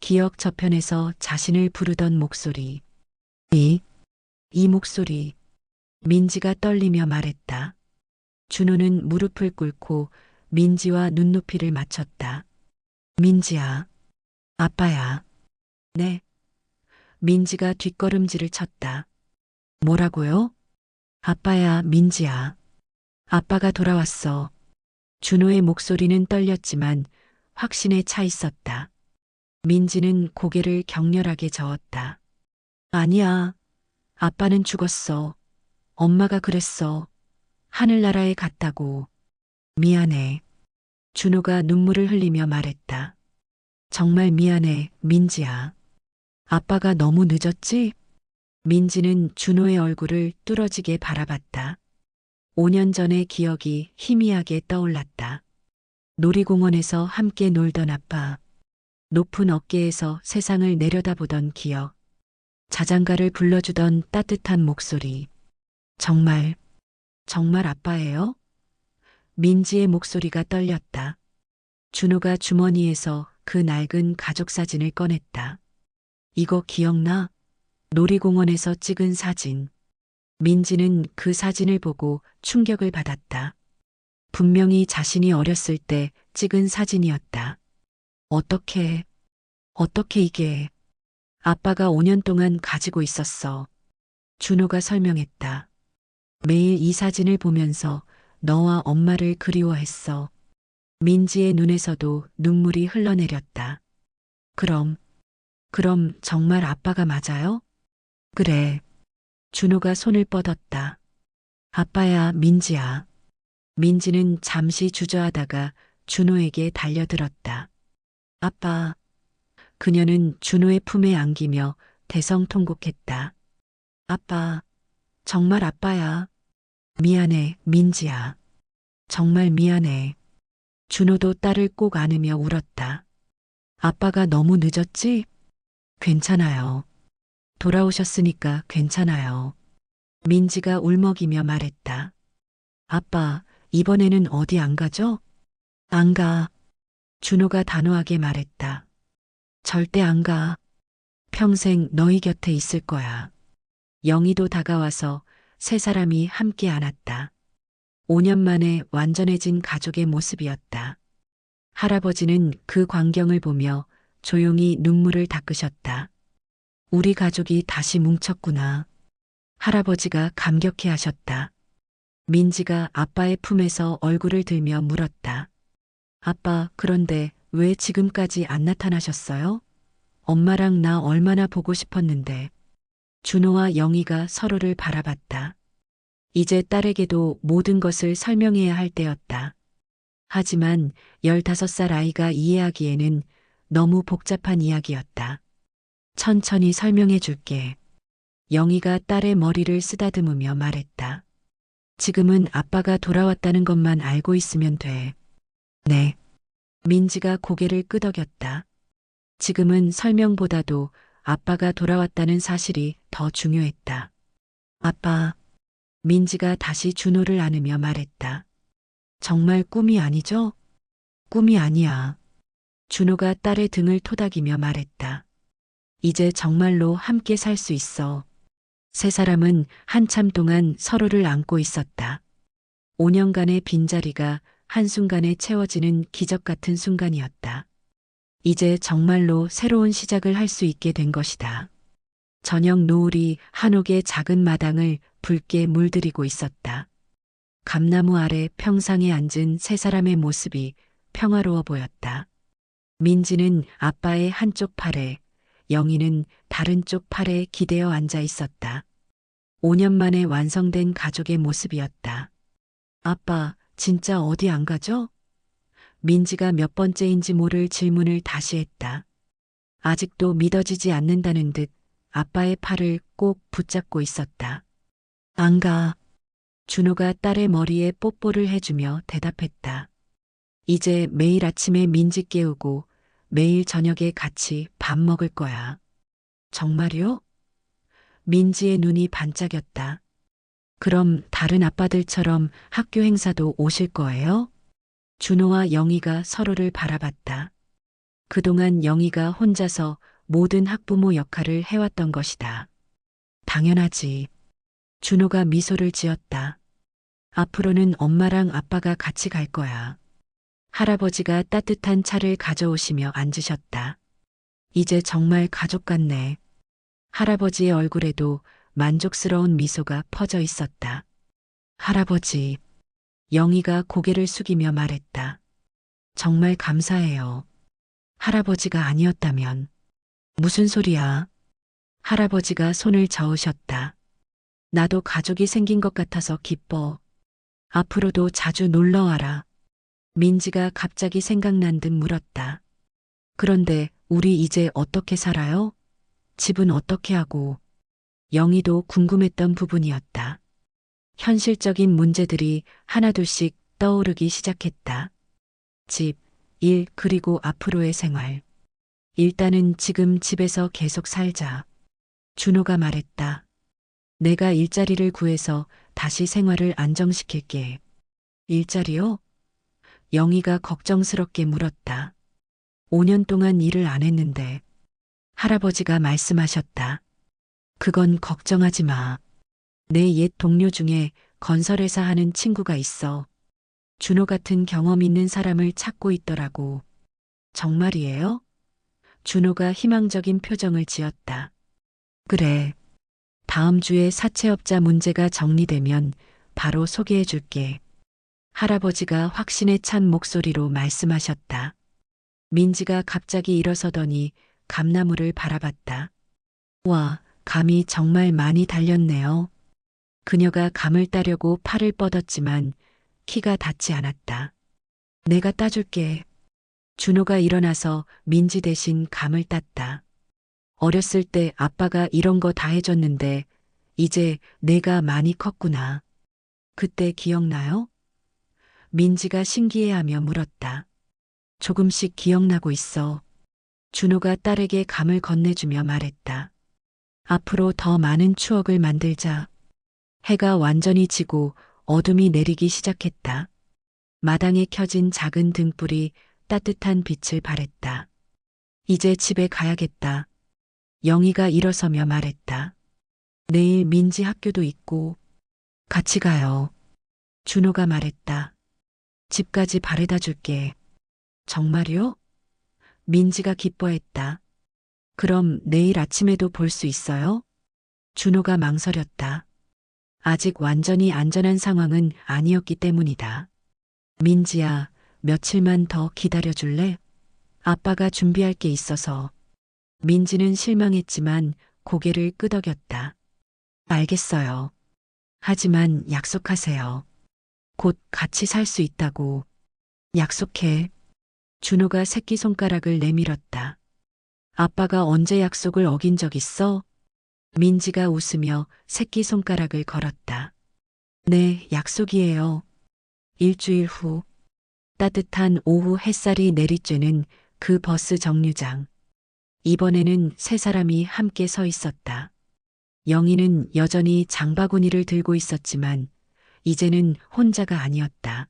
기억 저편에서 자신을 부르던 목소리. 이 목소리. 민지가 떨리며 말했다. 준호는 무릎을 꿇고 민지와 눈높이를 맞췄다. 민지야. 아빠야. 네. 민지가 뒷걸음질을 쳤다. 뭐라고요? 아빠야, 민지야. 아빠가 돌아왔어. 준호의 목소리는 떨렸지만 확신에 차 있었다. 민지는 고개를 격렬하게 저었다. 아니야. 아빠는 죽었어. 엄마가 그랬어. 하늘나라에 갔다고. 미안해. 준호가 눈물을 흘리며 말했다. 정말 미안해, 민지야. 아빠가 너무 늦었지? 민지는 준호의 얼굴을 뚫어지게 바라봤다. 5년 전의 기억이 희미하게 떠올랐다. 놀이공원에서 함께 놀던 아빠. 높은 어깨에서 세상을 내려다보던 기억. 자장가를 불러주던 따뜻한 목소리. 정말 아빠예요? 민지의 목소리가 떨렸다. 준호가 주머니에서 그 낡은 가족 사진을 꺼냈다. 이거 기억나? 놀이공원에서 찍은 사진. 민지는 그 사진을 보고 충격을 받았다. 분명히 자신이 어렸을 때 찍은 사진이었다. 어떻게 이게. 아빠가 5년 동안 가지고 있었어. 준호가 설명했다. 매일 이 사진을 보면서 너와 엄마를 그리워했어. 민지의 눈에서도 눈물이 흘러내렸다. 그럼 정말 아빠가 맞아요? 그래. 준호가 손을 뻗었다. 아빠야, 민지야. 민지는 잠시 주저하다가 준호에게 달려들었다. 아빠. 그녀는 준호의 품에 안기며 대성통곡했다. 아빠. 정말 아빠야. 미안해, 민지야. 정말 미안해. 준호도 딸을 꼭 안으며 울었다. 아빠가 너무 늦었지? 괜찮아요. 돌아오셨으니까 괜찮아요. 민지가 울먹이며 말했다. 아빠, 이번에는 어디 안 가죠? 안 가. 준호가 단호하게 말했다. 절대 안 가. 평생 너희 곁에 있을 거야. 영희도 다가와서 세 사람이 함께 안았다. 5년 만에 완전해진 가족의 모습이었다. 할아버지는 그 광경을 보며 조용히 눈물을 닦으셨다. 우리 가족이 다시 뭉쳤구나. 할아버지가 감격해 하셨다. 민지가 아빠의 품에서 얼굴을 들며 물었다. 아빠, 그런데 왜 지금까지 안 나타나셨어요? 엄마랑 나 얼마나 보고 싶었는데. 준호와 영희가 서로를 바라봤다. 이제 딸에게도 모든 것을 설명해야 할 때였다. 하지만 15살 아이가 이해하기에는 너무 복잡한 이야기였다. 천천히 설명해 줄게. 영희가 딸의 머리를 쓰다듬으며 말했다. 지금은 아빠가 돌아왔다는 것만 알고 있으면 돼. 네. 민지가 고개를 끄덕였다. 지금은 설명보다도 아빠가 돌아왔다는 사실이 더 중요했다. 아빠, 민지가 다시 준호를 안으며 말했다. 정말 꿈이 아니죠? 꿈이 아니야. 준호가 딸의 등을 토닥이며 말했다. 이제 정말로 함께 살 수 있어. 세 사람은 한참 동안 서로를 안고 있었다. 5년간의 빈자리가 한순간에 채워지는 기적 같은 순간이었다. 이제 정말로 새로운 시작을 할 수 있게 된 것이다. 저녁 노을이 한옥의 작은 마당을 붉게 물들이고 있었다. 감나무 아래 평상에 앉은 세 사람의 모습이 평화로워 보였다. 민지는 아빠의 한쪽 팔에, 영희는 다른 쪽 팔에 기대어 앉아 있었다. 5년 만에 완성된 가족의 모습이었다. 아빠, 진짜 어디 안 가죠? 민지가 몇 번째인지 모를 질문을 다시 했다. 아직도 믿어지지 않는다는 듯 아빠의 팔을 꼭 붙잡고 있었다. 안 가. 준호가 딸의 머리에 뽀뽀를 해주며 대답했다. 이제 매일 아침에 민지 깨우고 매일 저녁에 같이 밥 먹을 거야. 정말요? 민지의 눈이 반짝였다. 그럼 다른 아빠들처럼 학교 행사도 오실 거예요? 준호와 영희가 서로를 바라봤다. 그동안 영희가 혼자서 모든 학부모 역할을 해왔던 것이다. 당연하지. 준호가 미소를 지었다. 앞으로는 엄마랑 아빠가 같이 갈 거야. 할아버지가 따뜻한 차를 가져오시며 앉으셨다. 이제 정말 가족 같네. 할아버지의 얼굴에도 만족스러운 미소가 퍼져 있었다. 할아버지, 영희가 고개를 숙이며 말했다. 정말 감사해요. 할아버지가 아니었다면. 무슨 소리야? 할아버지가 손을 저으셨다. 나도 가족이 생긴 것 같아서 기뻐. 앞으로도 자주 놀러 와라. 민지가 갑자기 생각난 듯 물었다. 그런데 우리 이제 어떻게 살아요? 집은 어떻게 하고? 영희도 궁금했던 부분이었다. 현실적인 문제들이 하나둘씩 떠오르기 시작했다. 집, 일, 그리고 앞으로의 생활. 일단은 지금 집에서 계속 살자. 준호가 말했다. 내가 일자리를 구해서 다시 생활을 안정시킬게. 일자리요? 영희가 걱정스럽게 물었다. 5년 동안 일을 안 했는데. 할아버지가 말씀하셨다. 그건 걱정하지 마. 내 옛 동료 중에 건설회사 하는 친구가 있어. 준호 같은 경험 있는 사람을 찾고 있더라고. 정말이에요? 준호가 희망적인 표정을 지었다. 그래. 다음 주에 사채업자 문제가 정리되면 바로 소개해 줄게. 할아버지가 확신에 찬 목소리로 말씀하셨다. 민지가 갑자기 일어서더니 감나무를 바라봤다. 와, 감이 정말 많이 달렸네요. 그녀가 감을 따려고 팔을 뻗었지만 키가 닿지 않았다. 내가 따줄게. 준호가 일어나서 민지 대신 감을 땄다. 어렸을 때 아빠가 이런 거 다 해줬는데 이제 내가 많이 컸구나. 그때 기억나요? 민지가 신기해하며 물었다. 조금씩 기억나고 있어. 준호가 딸에게 감을 건네주며 말했다. 앞으로 더 많은 추억을 만들자. 해가 완전히 지고 어둠이 내리기 시작했다. 마당에 켜진 작은 등불이 따뜻한 빛을 발했다. 이제 집에 가야겠다. 영희가 일어서며 말했다. 내일 민지 학교도 있고 같이 가요. 준호가 말했다. 집까지 바래다 줄게. 정말요? 민지가 기뻐했다. 그럼 내일 아침에도 볼 수 있어요? 준호가 망설였다. 아직 완전히 안전한 상황은 아니었기 때문이다. 민지야, 며칠만 더 기다려줄래? 아빠가 준비할 게 있어서. 민지는 실망했지만 고개를 끄덕였다. 알겠어요. 하지만 약속하세요. 곧 같이 살 수 있다고. 약속해. 준호가 새끼손가락을 내밀었다. 아빠가 언제 약속을 어긴 적 있어? 민지가 웃으며 새끼손가락을 걸었다. 네, 약속이에요. 일주일 후. 따뜻한 오후 햇살이 내리쬐는 그 버스 정류장. 이번에는 세 사람이 함께 서 있었다. 영희는 여전히 장바구니를 들고 있었지만 이제는 혼자가 아니었다.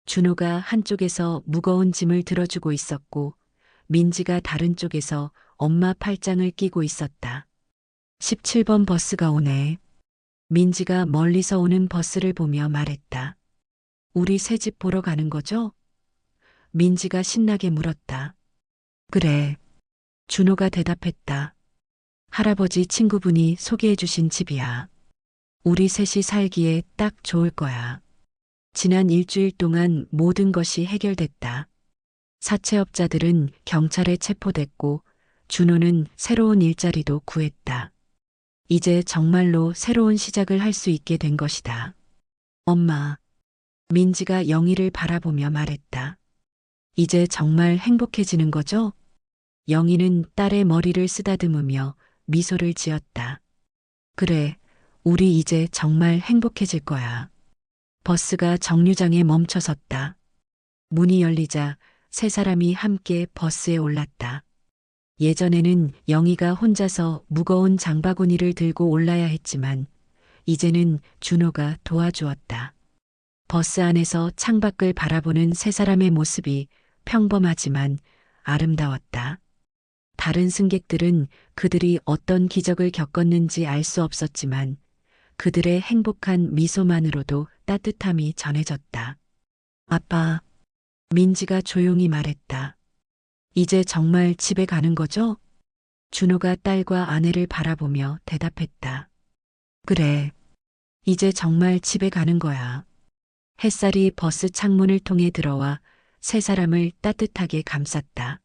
준호가 한쪽에서 무거운 짐을 들어주고 있었고 민지가 다른 쪽에서 엄마 팔짱을 끼고 있었다. 17번 버스가 오네. 민지가 멀리서 오는 버스를 보며 말했다. 우리 새 집 보러 가는 거죠? 민지가 신나게 물었다. 그래. 준호가 대답했다. 할아버지 친구분이 소개해 주신 집이야. 우리 셋이 살기에 딱 좋을 거야. 지난 일주일 동안 모든 것이 해결됐다. 사채업자들은 경찰에 체포됐고 준호는 새로운 일자리도 구했다. 이제 정말로 새로운 시작을 할 수 있게 된 것이다. 엄마. 민지가 영희를 바라보며 말했다. 이제 정말 행복해지는 거죠? 영희는 딸의 머리를 쓰다듬으며 미소를 지었다. 그래, 우리 이제 정말 행복해질 거야. 버스가 정류장에 멈춰섰다. 문이 열리자 세 사람이 함께 버스에 올랐다. 예전에는 영희가 혼자서 무거운 장바구니를 들고 올라야 했지만 이제는 준호가 도와주었다. 버스 안에서 창밖을 바라보는 세 사람의 모습이 평범하지만 아름다웠다. 다른 승객들은 그들이 어떤 기적을 겪었는지 알 수 없었지만 그들의 행복한 미소만으로도 따뜻함이 전해졌다. 아빠, 민지가 조용히 말했다. 이제 정말 집에 가는 거죠? 준호가 딸과 아내를 바라보며 대답했다. 그래, 이제 정말 집에 가는 거야. 햇살이 버스 창문을 통해 들어와 세 사람을 따뜻하게 감쌌다.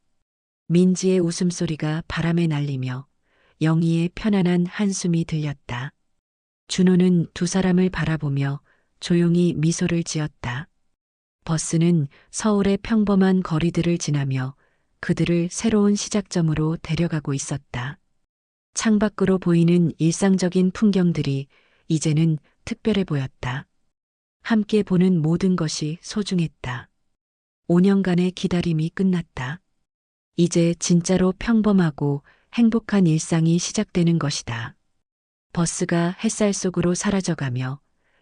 민지의 웃음소리가 바람에 날리며 영희의 편안한 한숨이 들렸다. 준호는 두 사람을 바라보며 조용히 미소를 지었다. 버스는 서울의 평범한 거리들을 지나며 그들을 새로운 시작점으로 데려가고 있었다. 창밖으로 보이는 일상적인 풍경들이 이제는 특별해 보였다. 함께 보는 모든 것이 소중했다. 5년간의 기다림이 끝났다. 이제 진짜로 평범하고 행복한 일상이 시작되는 것이다. 버스가 햇살 속으로 사라져가며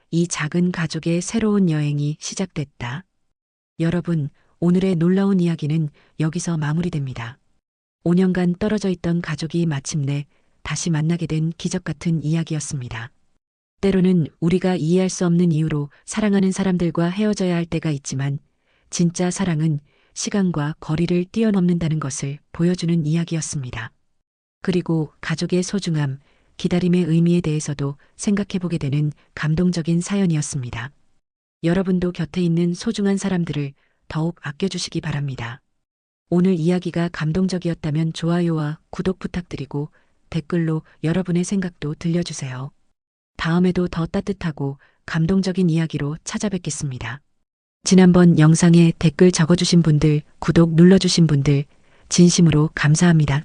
이 작은 가족의 새로운 여행이 시작됐다. 여러분, 오늘의 놀라운 이야기는 여기서 마무리됩니다. 5년간 떨어져 있던 가족이 마침내 다시 만나게 된 기적 같은 이야기였습니다. 때로는 우리가 이해할 수 없는 이유로 사랑하는 사람들과 헤어져야 할 때가 있지만 진짜 사랑은 시간과 거리를 뛰어넘는다는 것을 보여주는 이야기였습니다. 그리고 가족의 소중함, 기다림의 의미에 대해서도 생각해보게 되는 감동적인 사연이었습니다. 여러분도 곁에 있는 소중한 사람들을 더욱 아껴주시기 바랍니다. 오늘 이야기가 감동적이었다면 좋아요와 구독 부탁드리고 댓글로 여러분의 생각도 들려주세요. 다음에도 더 따뜻하고 감동적인 이야기로 찾아뵙겠습니다. 지난번 영상에 댓글 적어주신 분들, 구독 눌러주신 분들, 진심으로 감사합니다.